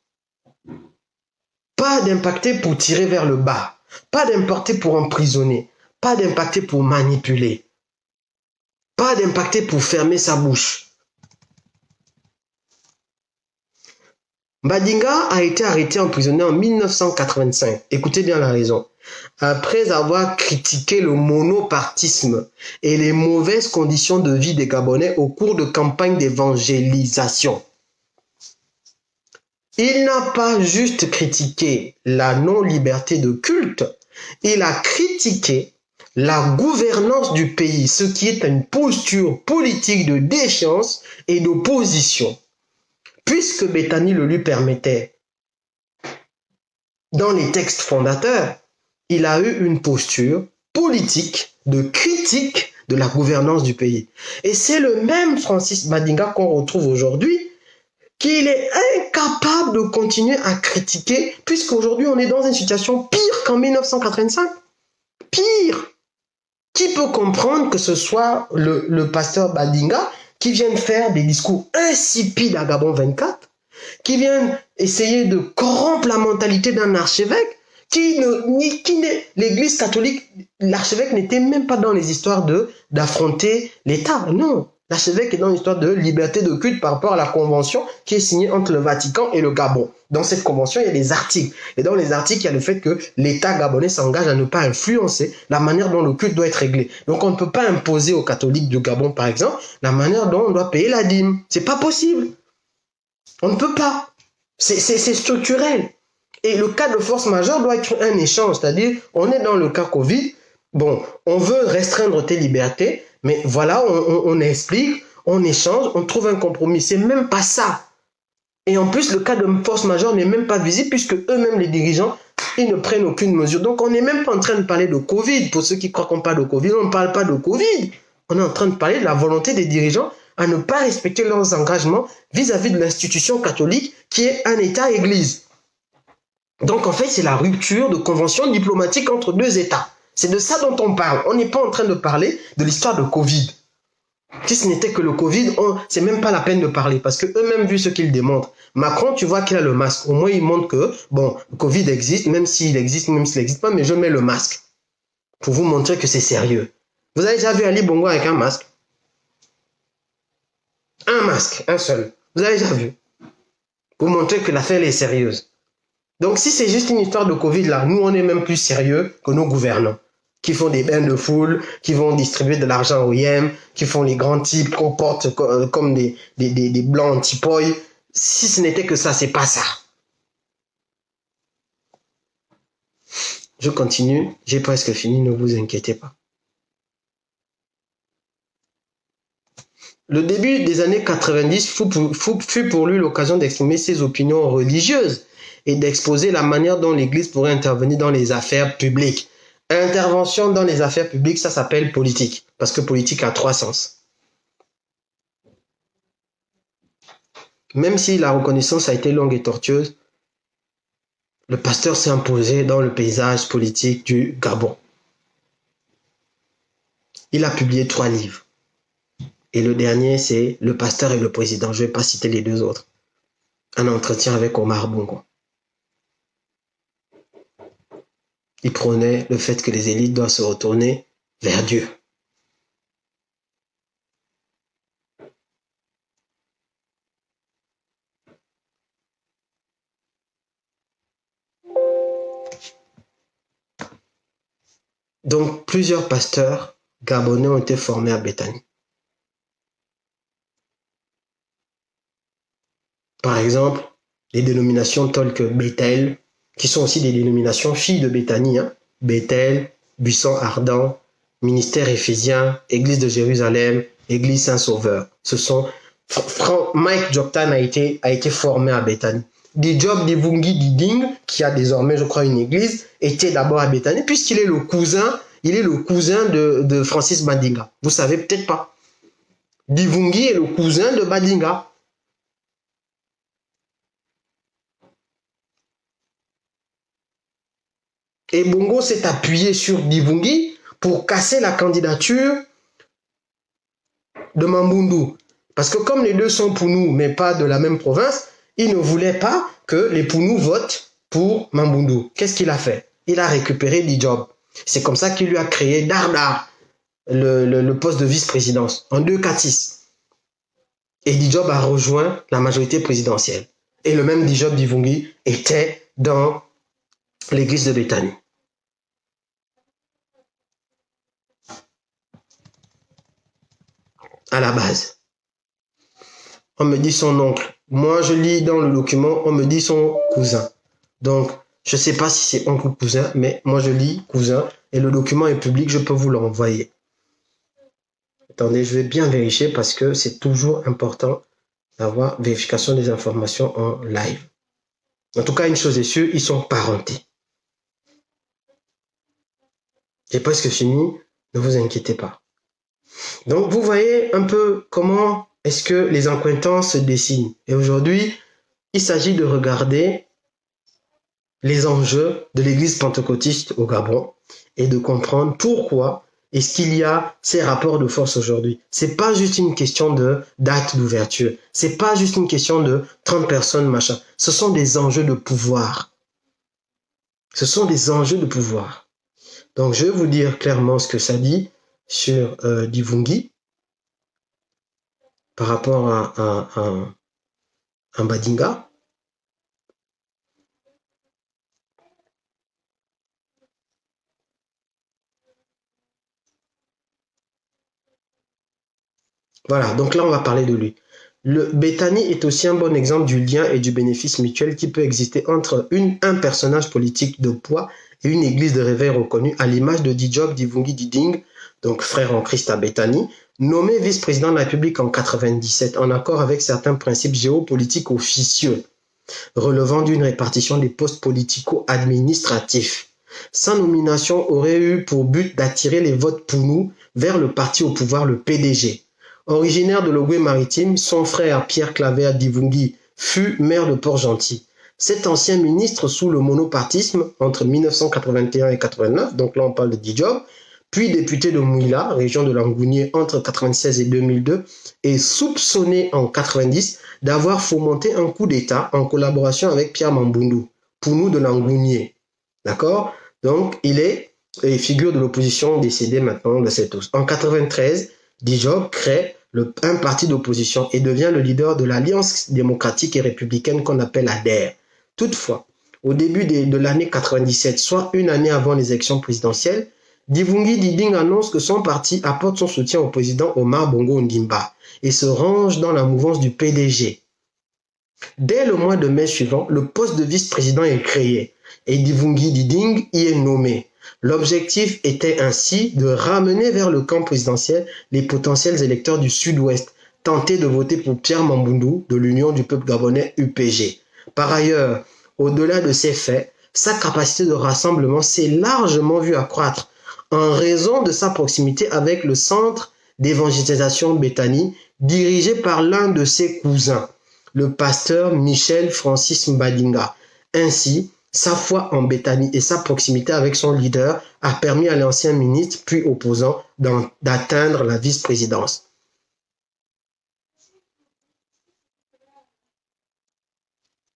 Pas d'impacter pour tirer vers le bas, pas d'impacter pour emprisonner, pas d'impacter pour manipuler, pas d'impacter pour fermer sa bouche. Bandinga a été arrêté et emprisonné en 1985. Écoutez bien la raison. Après avoir critiqué le monopartisme et les mauvaises conditions de vie des Gabonais au cours de campagnes d'évangélisation. Il n'a pas juste critiqué la non-liberté de culte, il a critiqué la gouvernance du pays, ce qui est une posture politique de défiance et d'opposition. Puisque Béthani le lui permettait, dans les textes fondateurs, il a eu une posture politique de critique de la gouvernance du pays. Et c'est le même Francis Badinga qu'on retrouve aujourd'hui, qu'il est incapable de continuer à critiquer, puisqu'aujourd'hui on est dans une situation pire qu'en 1985. Pire. Qui peut comprendre que ce soit le pasteur Badinga qui vienne faire des discours insipides à Gabon 24, qui vienne essayer de corrompre la mentalité d'un archevêque, l'Église catholique, l'archevêque n'était même pas dans les histoires d'affronter l'État. Non, l'archevêque est dans l'histoire de liberté de culte par rapport à la convention qui est signée entre le Vatican et le Gabon. Dans cette convention, il y a des articles. Et dans les articles, il y a le fait que l'État gabonais s'engage à ne pas influencer la manière dont le culte doit être réglé. Donc on ne peut pas imposer aux catholiques du Gabon, par exemple, la manière dont on doit payer la dîme. C'est pas possible. On ne peut pas. C'est structurel. Et le cas de force majeure doit être un échange, c'est-à-dire on est dans le cas Covid, bon, on veut restreindre tes libertés, mais voilà, on explique, on échange, on trouve un compromis. C'est même pas ça. Et en plus, le cas de force majeure n'est même pas visible puisque eux-mêmes, les dirigeants, ils ne prennent aucune mesure. Donc on n'est même pas en train de parler de Covid. Pour ceux qui croient qu'on parle de Covid, on ne parle pas de Covid. On est en train de parler de la volonté des dirigeants à ne pas respecter leurs engagements vis-à-vis de l'institution catholique qui est un État-Église. Donc en fait, c'est la rupture de convention diplomatique entre deux États. C'est de ça dont on parle. On n'est pas en train de parler de l'histoire de Covid. Si ce n'était que le Covid, c'est même pas la peine de parler parce que eux-mêmes, vu ce qu'ils démontrent. Macron, tu vois qu'il a le masque. Au moins, il montre que, bon, le Covid existe, même s'il existe, même s'il n'existe pas, mais je mets le masque pour vous montrer que c'est sérieux. Vous avez déjà vu Ali Bongo avec un masque? Un masque, un seul. Vous avez déjà vu? Pour montrer que l'affaire est sérieuse. Donc, si c'est juste une histoire de Covid, là, nous, on est même plus sérieux que nos gouvernants, qui font des bains de foule, qui vont distribuer de l'argent aux IEM, qui font les grands types qu'on porte comme des blancs anti-poi. Si ce n'était que ça, c'est pas ça. Je continue, j'ai presque fini, ne vous inquiétez pas. Le début des années 90 fut pour lui l'occasion d'exprimer ses opinions religieuses et d'exposer la manière dont l'Église pourrait intervenir dans les affaires publiques. Intervention dans les affaires publiques, ça s'appelle politique, parce que politique a trois sens. Même si la reconnaissance a été longue et tortueuse, le pasteur s'est imposé dans le paysage politique du Gabon. Il a publié 3 livres. Et le dernier, c'est Le pasteur et le président. Je ne vais pas citer les 2 autres. Un entretien avec Omar Bongo. Il prônait le fait que les élites doivent se retourner vers Dieu. Donc, plusieurs pasteurs gabonais ont été formés à Béthani. Par exemple, les dénominations telles que Bethel, qui sont aussi des dénominations filles de Béthani, hein? Bethel, Buisson Ardent, Ministère Éphésien, Église de Jérusalem, Église Saint-Sauveur. Ce sont Mike Joktan a été formé à Béthani. Dijob Divungi Diding, qui a désormais, je crois, une église, était d'abord à Béthani, puisqu'il est le cousin de Francis Badinga. Vous savez peut-être pas. Divungi est le cousin de Badinga. Et Bongo s'est appuyé sur Divungi pour casser la candidature de Mambundu. Parce que comme les deux sont Pounou, mais pas de la même province, il ne voulait pas que les Pounou votent pour Mambundu. Qu'est-ce qu'il a fait? Il a récupéré Dijob. C'est comme ça qu'il lui a créé Dardar, le poste de vice-présidence, en 2-4-6. Et Dijob a rejoint la majorité présidentielle. Et le même Dijob Divungi était dans l'église de Béthani. À la base. On me dit son oncle. Moi, je lis dans le document, on me dit son cousin. Donc, Je ne sais pas si c'est oncle ou cousin, mais moi je lis cousin et le document est public, je peux vous l'envoyer. Attendez, je vais bien vérifier parce que c'est toujours important d'avoir vérification des informations en live. En tout cas, une chose est sûre, ils sont parentés. J'ai presque fini, ne vous inquiétez pas. Donc, vous voyez un peu comment est-ce que les accointances se dessinent. Et aujourd'hui, il s'agit de regarder les enjeux de l'Église pentecôtiste au Gabon et de comprendre pourquoi est-ce qu'il y a ces rapports de force aujourd'hui. C'est pas juste une question de date d'ouverture. C'est pas juste une question de 30 personnes, machin. Ce sont des enjeux de pouvoir. Ce sont des enjeux de pouvoir. Donc, je vais vous dire clairement ce que ça dit sur Divungi par rapport à Mbadinga. Voilà, donc là, on va parler de lui. Le Bethany est aussi un bon exemple du lien et du bénéfice mutuel qui peut exister entre un personnage politique de poids et une église de réveil reconnue, à l'image de Dijob Divungi Diding, donc frère en Christ à Bethany, nommé vice-président de la République en 97, en accord avec certains principes géopolitiques officieux, relevant d'une répartition des postes politico-administratifs. Sa nomination aurait eu pour but d'attirer les votes Pounou vers le parti au pouvoir, le PDG. Originaire de l'Ogooué-Maritime, son frère Pierre Claver Divungi fut maire de Port-Gentil. Cet ancien ministre sous le monopartisme entre 1981 et 89, donc là on parle de Dijob, puis député de Mouila, région de Langounier, entre 1996 et 2002, est soupçonné en 90 d'avoir fomenté un coup d'État en collaboration avec Pierre Mamboundou, Pounou de Langounier. D'accord? Donc il est figure de l'opposition décédée maintenant de cette tous. En 93, Dijob crée un parti d'opposition et devient le leader de l'Alliance démocratique et républicaine qu'on appelle ADER. Toutefois, au début de l'année 97, soit une année avant les élections présidentielles, Divungi Diding annonce que son parti apporte son soutien au président Omar Bongo Ondimba et se range dans la mouvance du PDG. Dès le mois de mai suivant, le poste de vice-président est créé et Divungi Diding y est nommé. L'objectif était ainsi de ramener vers le camp présidentiel les potentiels électeurs du Sud-Ouest, tentés de voter pour Pierre Mamboundou de l'Union du peuple gabonais UPG. Par ailleurs, au-delà de ces faits, sa capacité de rassemblement s'est largement vue accroître en raison de sa proximité avec le centre d'évangélisation Bethany, dirigé par l'un de ses cousins, le pasteur Michel Francis Mbadinga. Ainsi, sa foi en Bethany et sa proximité avec son leader a permis à l'ancien ministre, puis opposant, d'atteindre la vice-présidence.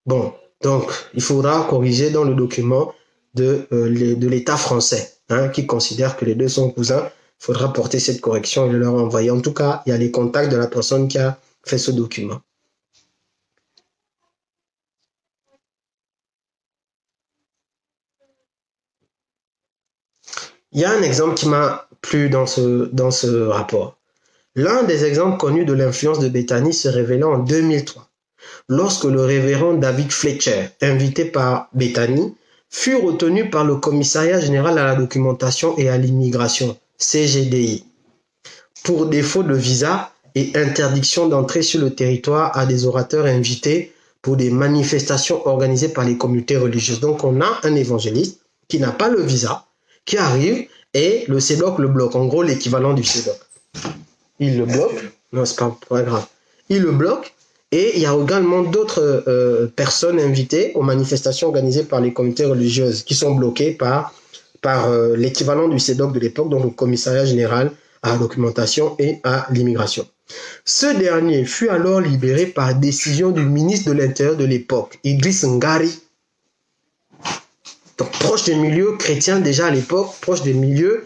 Bon, donc, il faudra corriger dans le document de l'État français, qui considère que les deux sont cousins. Il faudra porter cette correction et le leur envoyer. En tout cas, il y a les contacts de la personne qui a fait ce document. Il y a un exemple qui m'a plu dans ce rapport. L'un des exemples connus de l'influence de Bethany se révéla en 2003, lorsque le révérend David Fletcher, invité par Bethany, fut retenu par le Commissariat général à la documentation et à l'immigration, CGDI, pour défaut de visa et interdiction d'entrer sur le territoire à des orateurs invités pour des manifestations organisées par les communautés religieuses. Donc on a un évangéliste qui n'a pas le visa, qui arrive et le CEDOC le bloque, en gros l'équivalent du CEDOC. Il le bloque, non c'est pas grave, il le bloque et il y a également d'autres personnes invitées aux manifestations organisées par les communautés religieuses qui sont bloquées par l'équivalent du CEDOC de l'époque, donc le Commissariat général à la documentation et à l'immigration. Ce dernier fut alors libéré par décision du ministre de l'Intérieur de l'époque, Idriss Ngari, donc proche des milieux chrétiens déjà à l'époque, proche des milieux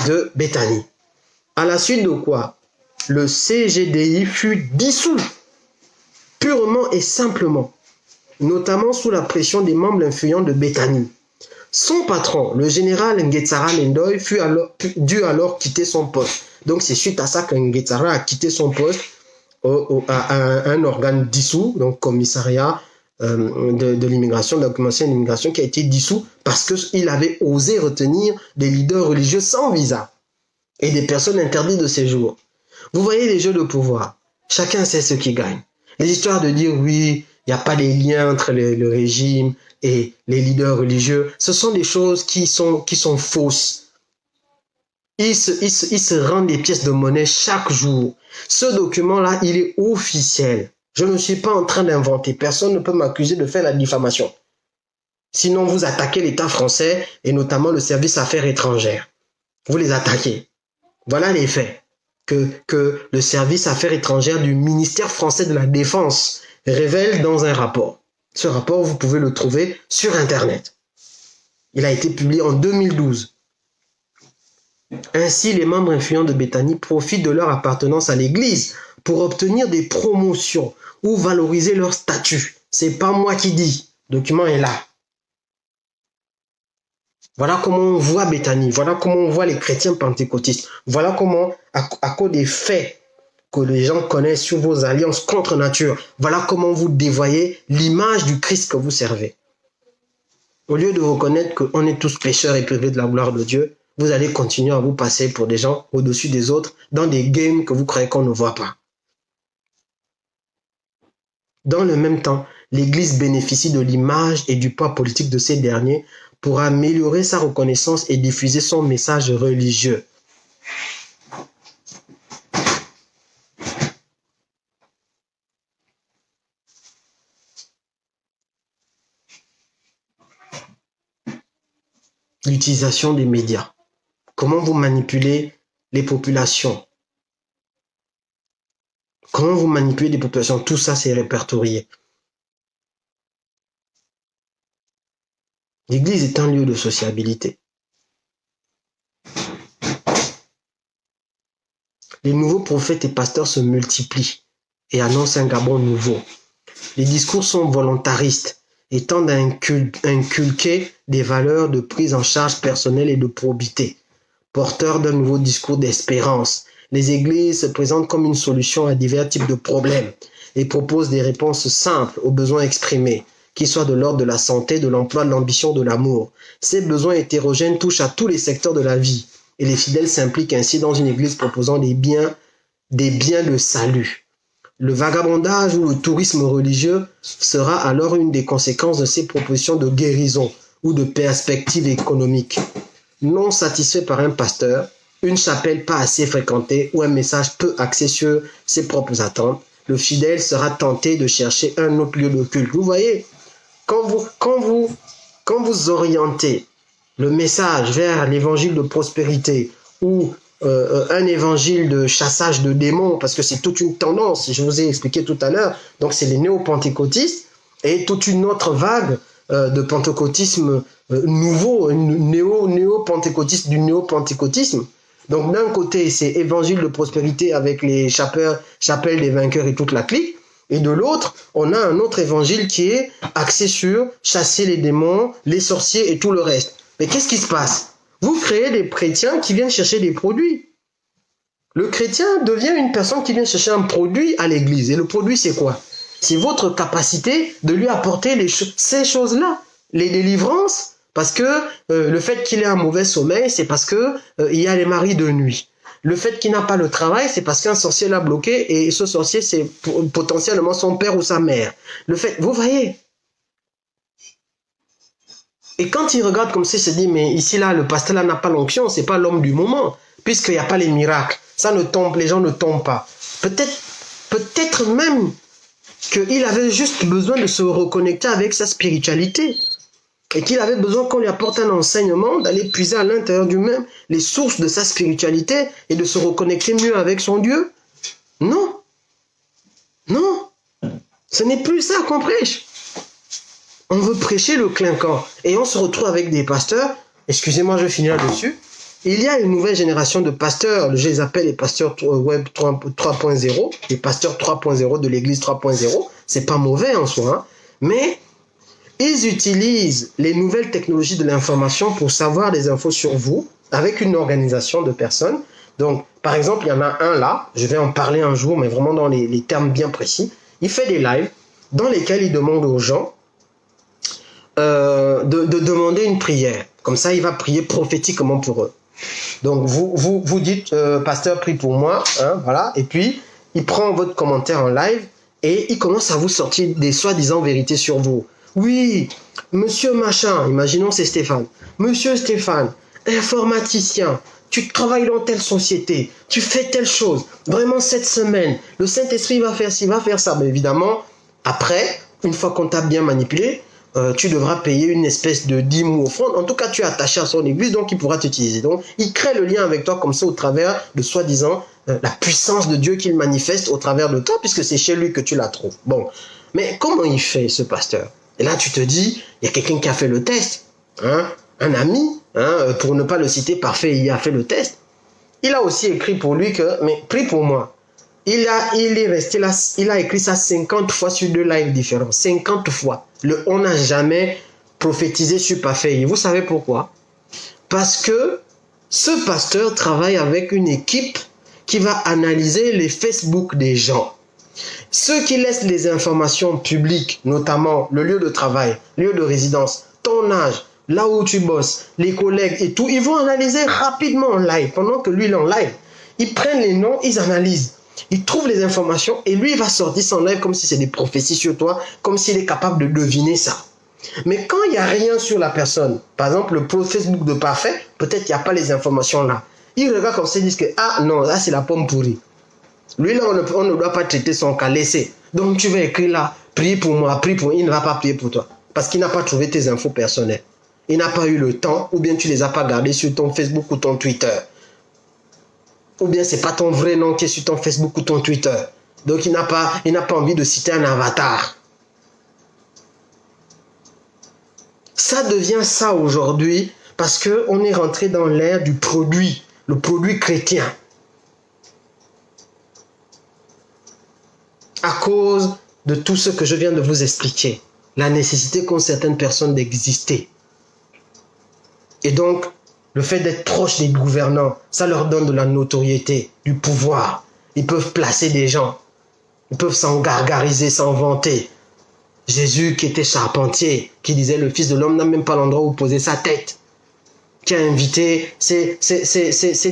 de Bethany. À la suite de quoi, le CGDI fut dissous, purement et simplement, notamment sous la pression des membres influents de Bethany. Son patron, le général Nguetsara Lendoy, dut alors quitter son poste. Donc c'est suite à ça que Nguetsara a quitté son poste à un organe dissous, donc commissariat de l'immigration, de la commission de l'immigration qui a été dissous parce qu'il avait osé retenir des leaders religieux sans visa et des personnes interdites de séjour. Vous voyez les jeux de pouvoir. Chacun sait ce qui gagne. Les histoires de dire oui, il n'y a pas de lien entre le régime et les leaders religieux, ce sont des choses qui sont fausses. Ils se rendent des pièces de monnaie chaque jour. Ce document-là, il est officiel. Je ne suis pas en train d'inventer. Personne ne peut m'accuser de faire la diffamation. Sinon, vous attaquez l'État français et notamment le service affaires étrangères. Vous les attaquez. Voilà les faits que le service affaires étrangères du ministère français de la Défense révèle dans un rapport. Ce rapport, vous pouvez le trouver sur Internet. Il a été publié en 2012. Ainsi, les membres influents de Bethany profitent de leur appartenance à l'Église pour obtenir des promotions ou valoriser leur statut. C'est pas moi qui dis. Le document est là. Voilà comment on voit Bethany. Voilà comment on voit les chrétiens pentecôtistes. Voilà comment, à cause des faits que les gens connaissent sur vos alliances contre nature, voilà comment vous dévoyez l'image du Christ que vous servez. Au lieu de reconnaître qu'on est tous pécheurs et privés de la gloire de Dieu, vous allez continuer à vous passer pour des gens au-dessus des autres dans des games que vous croyez qu'on ne voit pas. Dans le même temps, l'Église bénéficie de l'image et du poids politique de ces derniers pour améliorer sa reconnaissance et diffuser son message religieux. L'utilisation des médias. Comment vous manipulez les populations? Comment vous manipulez les populations? Tout ça, c'est répertorié. L'église est un lieu de sociabilité. Les nouveaux prophètes et pasteurs se multiplient et annoncent un Gabon nouveau. Les discours sont volontaristes et tendent à inculquer des valeurs de prise en charge personnelle et de probité. Porteurs d'un nouveau discours d'espérance, les églises se présentent comme une solution à divers types de problèmes et proposent des réponses simples aux besoins exprimés, qu'ils soient de l'ordre de la santé, de l'emploi, de l'ambition, de l'amour. Ces besoins hétérogènes touchent à tous les secteurs de la vie et les fidèles s'impliquent ainsi dans une église proposant des biens de salut. Le vagabondage ou le tourisme religieux sera alors une des conséquences de ces propositions de guérison ou de perspectives économiques. Non satisfait par un pasteur, une chapelle pas assez fréquentée ou un message peu axé sur ses propres attentes, le fidèle sera tenté de chercher un autre lieu de culte. Vous voyez, quand vous orientez le message vers l'évangile de prospérité ou un évangile de chassage de démons, parce que c'est toute une tendance, je vous ai expliqué tout à l'heure, donc c'est les néo-pentecôtistes et toute une autre vague de pentecôtisme nouveau, néo-pentecôtiste du néo-pentecôtisme. Donc d'un côté, c'est évangile de prospérité avec les chapelles des vainqueurs et toute la clique, et de l'autre, on a un autre évangile qui est axé sur chasser les démons, les sorciers et tout le reste. Mais qu'est-ce qui se passe? Vous créez des chrétiens qui viennent chercher des produits. Le chrétien devient une personne qui vient chercher un produit à l'église. Et le produit, c'est quoi? C'est votre capacité de lui apporter ces choses-là. Les délivrances, parce que le fait qu'il ait un mauvais sommeil, c'est parce que il y a les maris de nuit. Le fait qu'il n'a pas le travail, c'est parce qu'un sorcier l'a bloqué et ce sorcier, c'est potentiellement son père ou sa mère. Le fait, vous voyez. Et quand il regarde comme ça, il se dit, mais ici, là, le pasteur, là, n'a pas l'onction, c'est pas l'homme du moment, puisqu'il n'y a pas les miracles. Ça ne tombe, les gens ne tombent pas. Peut-être même qu'il avait juste besoin de se reconnecter avec sa spiritualité. Et qu'il avait besoin qu'on lui apporte un enseignement, d'aller puiser à l'intérieur du même les sources de sa spiritualité et de se reconnecter mieux avec son Dieu. Non. Non. Ce n'est plus ça qu'on prêche. On veut prêcher le clinquant. Et on se retrouve avec des pasteurs. Excusez-moi, je finis là-dessus. Il y a une nouvelle génération de pasteurs. Je les appelle les pasteurs web 3.0. Les pasteurs 3.0 de l'église 3.0. C'est pas mauvais en soi. Hein, mais ils utilisent les nouvelles technologies de l'information pour savoir des infos sur vous avec une organisation de personnes. Donc, par exemple, il y en a un là. Je vais en parler un jour, mais vraiment dans les termes bien précis. Il fait des lives. dans lesquels il demande aux gens de demander une prière. Comme ça, il va prier prophétiquement pour eux. Donc, vous dites, pasteur, prie pour moi, hein, voilà, et puis, il prend votre commentaire en live et il commence à vous sortir des soi-disant vérités sur vous. Oui, monsieur machin, imaginons c'est Stéphane. Monsieur Stéphane, informaticien, tu travailles dans telle société, tu fais telle chose. Vraiment, cette semaine, le Saint-Esprit va faire ci, va faire ça. Mais évidemment, après, une fois qu'on t'a bien manipulé, tu devras payer une espèce de dîme ou offrande. En tout cas, tu es attaché à son église, donc il pourra t'utiliser. Donc, il crée le lien avec toi comme ça au travers de soi-disant la puissance de Dieu qu'il manifeste au travers de toi, puisque c'est chez lui que tu la trouves. Bon, mais comment il fait ce pasteur? Et là, tu te dis, il y a quelqu'un qui a fait le test, hein, un ami, hein, pour ne pas le citer, parfait, il a fait le test. Il a aussi écrit pour lui que, mais prie pour moi. Il est resté là, il a écrit ça 50 fois sur 2 lives différents. 50 fois. On n'a jamais prophétisé sur Parfait. Vous savez pourquoi? Parce que ce pasteur travaille avec une équipe qui va analyser les Facebook des gens. Ceux qui laissent les informations publiques, notamment le lieu de travail, lieu de résidence, ton âge, là où tu bosses, les collègues et tout, ils vont analyser rapidement en live. Pendant que lui, il est en live, ils prennent les noms, ils analysent. Il trouve les informations et lui, il va sortir son live comme si c'est des prophéties sur toi, comme s'il est capable de deviner ça. Mais quand il n'y a rien sur la personne, par exemple, le post Facebook de Parfait, peut-être qu'il n'y a pas les informations là. Il regarde comme ça, il dit que, ah non, là c'est la pomme pourrie. Lui là, on ne doit pas traiter son cas, laisser. Donc tu vas écrire là, prie pour moi, prie pour moi, il ne va pas prier pour toi. Parce qu'il n'a pas trouvé tes infos personnelles. Il n'a pas eu le temps, ou bien tu ne les as pas gardées sur ton Facebook ou ton Twitter. Ou bien c'est pas ton vrai nom qui est sur ton Facebook ou ton Twitter. Donc il n'a pas envie de citer un avatar. Ça devient ça aujourd'hui parce qu'on est rentré dans l'ère du produit, le produit chrétien. À cause de tout ce que je viens de vous expliquer, la nécessité qu'ont certaines personnes d'exister. Et donc, le fait d'être proche des gouvernants, ça leur donne de la notoriété, du pouvoir. Ils peuvent placer des gens. Ils peuvent s'en gargariser, s'en vanter. Jésus qui était charpentier, qui disait le Fils de l'homme n'a même pas l'endroit où poser sa tête. Qui a invité ses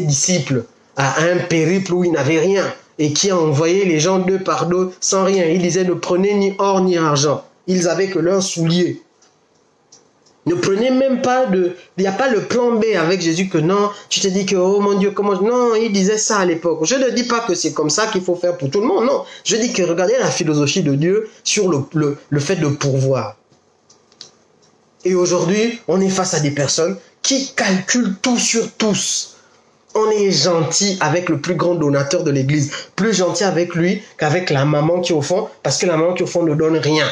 disciples à un périple où ils n'avaient rien. Et qui a envoyé les gens deux par deux sans rien. Il disait ne prenez ni or ni argent. Ils avaient que leurs souliers. Ne prenez même pas il n'y a pas le plan B avec Jésus que non, tu te dis que, oh mon Dieu, comment... Non, il disait ça à l'époque. Je ne dis pas que c'est comme ça qu'il faut faire pour tout le monde, non. Je dis que regardez la philosophie de Dieu sur le fait de pourvoir. Et aujourd'hui, on est face à des personnes qui calculent tout sur tous. On est gentil avec le plus grand donateur de l'église, plus gentil avec lui qu'avec la maman qui est au fond, parce que la maman qui est au fond ne donne rien.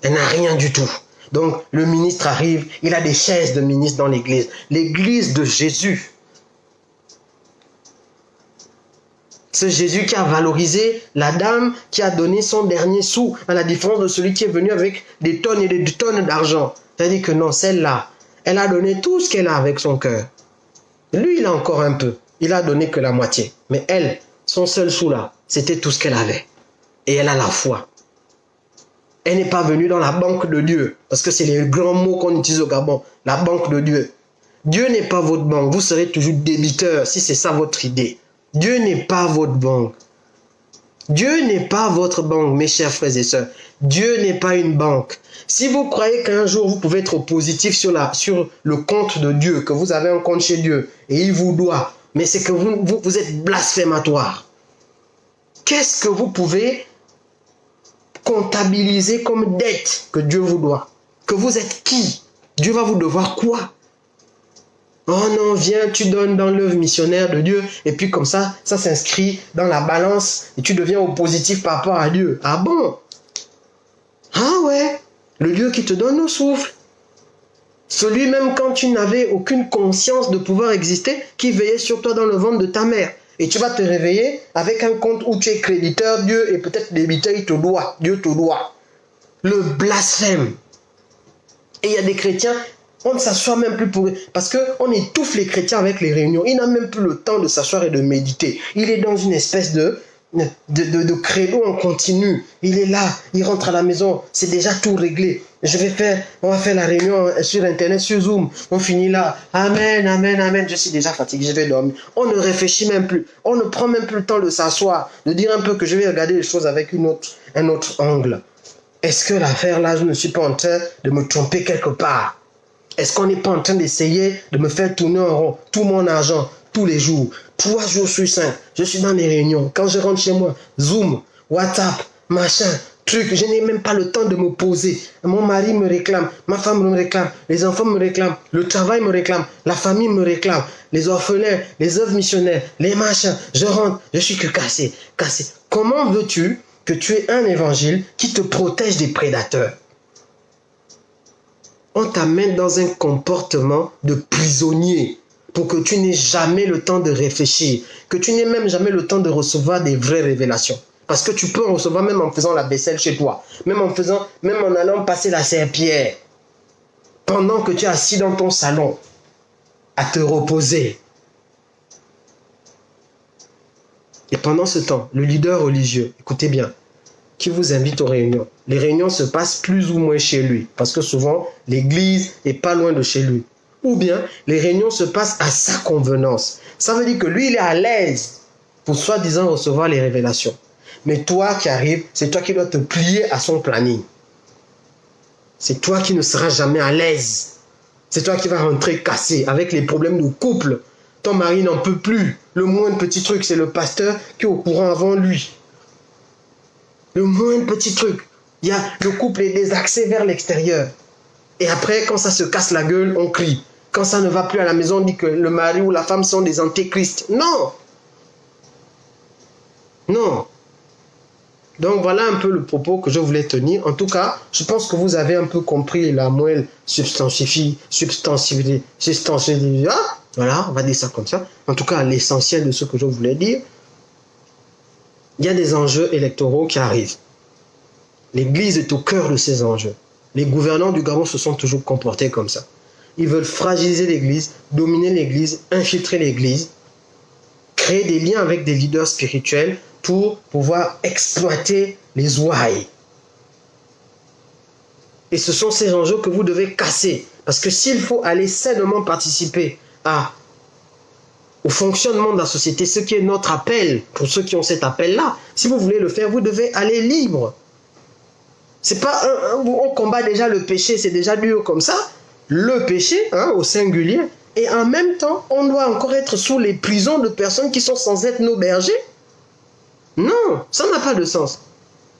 Elle n'a rien du tout. Donc, le ministre arrive, il a des chaises de ministre dans l'église. L'église de Jésus. C'est Jésus qui a valorisé la dame qui a donné son dernier sou, à la différence de celui qui est venu avec des tonnes et des tonnes d'argent. C'est-à-dire que non, celle-là, elle a donné tout ce qu'elle a avec son cœur. Lui, il a encore un peu. Il a donné que la moitié. Mais elle, son seul sou-là, c'était tout ce qu'elle avait. Et elle a la foi. Elle n'est pas venue dans la banque de Dieu. Parce que c'est les grands mots qu'on utilise au Gabon. La banque de Dieu. Dieu n'est pas votre banque. Vous serez toujours débiteur si c'est ça votre idée. Dieu n'est pas votre banque. Dieu n'est pas votre banque, mes chers frères et sœurs. Dieu n'est pas une banque. Si vous croyez qu'un jour vous pouvez être positif sur le compte de Dieu, que vous avez un compte chez Dieu et il vous doit, mais c'est que vous êtes blasphématoire. Qu'est-ce que vous pouvez comptabiliser comme dette que Dieu vous doit? Que vous êtes qui? Dieu va vous devoir quoi? Oh non, viens, tu donnes dans l'œuvre missionnaire de Dieu et puis comme ça s'inscrit dans la balance et tu deviens au positif par rapport à Dieu. Ah bon? Ah ouais, le Dieu qui te donne le souffle. Celui même quand tu n'avais aucune conscience de pouvoir exister, qui veillait sur toi dans le ventre de ta mère. Et tu vas te réveiller avec un compte où tu es créditeur, Dieu, et peut-être débiteur, il te doit. Dieu te doit. Le blasphème. Et il y a des chrétiens, on ne s'assoit même plus pour... Parce qu'on étouffe les chrétiens avec les réunions. Il n'a même plus le temps de s'asseoir et de méditer. Il est dans une espèce de de créneau en continu. Il est là, il rentre à la maison, c'est déjà tout réglé. On va faire la réunion sur Internet, sur Zoom. On finit là. Amen, amen, amen. Je suis déjà fatigué, je vais dormir. On ne réfléchit même plus. On ne prend même plus le temps de s'asseoir, de dire un peu que je vais regarder les choses avec un autre angle. Est-ce que l'affaire là, je ne suis pas en train de me tromper quelque part? Est-ce qu'on n'est pas en train d'essayer de me faire tourner en rond tout mon argent tous les jours, 3 jours sur 5, je suis dans les réunions. Quand je rentre chez moi, Zoom, WhatsApp, machin, truc, je n'ai même pas le temps de me poser. Mon mari me réclame, ma femme me réclame, les enfants me réclament, le travail me réclame, la famille me réclame, les orphelins, les œuvres missionnaires, les machins. Je rentre, je suis que cassé, cassé. Comment veux-tu que tu aies un évangile qui te protège des prédateurs? On t'amène dans un comportement de prisonnier pour que tu n'aies jamais le temps de réfléchir, que tu n'aies même jamais le temps de recevoir des vraies révélations. Parce que tu peux en recevoir même en faisant la vaisselle chez toi, même en allant passer la serpillière, pendant que tu es assis dans ton salon, à te reposer. Et pendant ce temps, le leader religieux, écoutez bien, qui vous invite aux réunions. Les réunions se passent plus ou moins chez lui, parce que souvent, l'église est pas loin de chez lui. Ou bien, les réunions se passent à sa convenance. Ça veut dire que lui, il est à l'aise pour soi-disant recevoir les révélations. Mais toi qui arrives, c'est toi qui dois te plier à son planning. C'est toi qui ne seras jamais à l'aise. C'est toi qui vas rentrer cassé avec les problèmes de couple. Ton mari n'en peut plus. Le moindre petit truc, c'est le pasteur qui est au courant avant lui. Le moindre petit truc. Le couple est désaxé vers l'extérieur. Et après, quand ça se casse la gueule, on crie. Quand ça ne va plus à la maison, on dit que le mari ou la femme sont des antéchrists. Non! Non! Donc voilà un peu le propos que je voulais tenir. En tout cas, je pense que vous avez un peu compris la moelle substantifiée. Voilà, on va dire ça comme ça. En tout cas, l'essentiel de ce que je voulais dire. Il y a des enjeux électoraux qui arrivent. L'Église est au cœur de ces enjeux. Les gouvernants du Gabon se sont toujours comportés comme ça. Ils veulent fragiliser l'Église, dominer l'Église, infiltrer l'Église, créer des liens avec des leaders spirituels pour pouvoir exploiter les ouailles. Et ce sont ces enjeux que vous devez casser. Parce que s'il faut aller sainement participer au fonctionnement de la société, ce qui est notre appel, pour ceux qui ont cet appel-là, si vous voulez le faire, vous devez aller libre. C'est pas on combat déjà le péché, c'est déjà dur comme ça. Le péché, au singulier. Et en même temps, on doit encore être sous les prisons de personnes qui sont censées être nos bergers. Non, ça n'a pas de sens.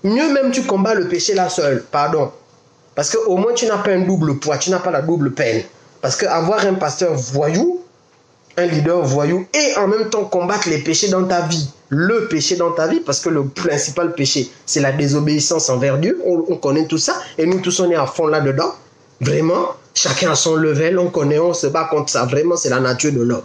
Mieux même tu combats le péché là seul, pardon. Parce qu'au moins tu n'as pas un double poids, tu n'as pas la double peine. Parce qu'avoir un pasteur voyou, un leader voyou, et en même temps combattre les péchés dans ta vie, le péché dans ta vie, parce que le principal péché, c'est la désobéissance envers Dieu, on connaît tout ça, et nous tous on est à fond là-dedans, vraiment, chacun a son level, on connaît, on se bat contre ça, vraiment c'est la nature de l'homme.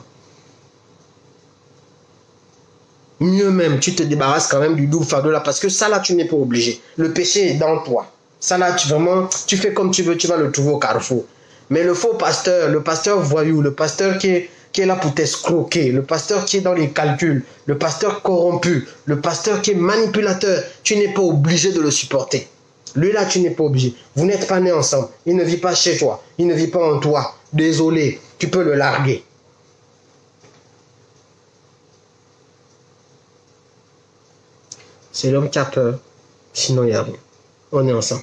Mieux même, tu te débarrasses quand même du double fardeau là, parce que ça là, tu n'es pas obligé. Le péché est dans toi. Ça là, tu fais comme tu veux, tu vas le trouver au carrefour. Mais le faux pasteur, le pasteur voyou, le pasteur qui est là pour t'escroquer, le pasteur qui est dans les calculs, le pasteur corrompu, le pasteur qui est manipulateur, tu n'es pas obligé de le supporter. Lui là, tu n'es pas obligé. Vous n'êtes pas nés ensemble. Il ne vit pas chez toi. Il ne vit pas en toi. Désolé, tu peux le larguer. C'est l'homme qui a peur. Sinon, il n'y a rien. On est ensemble.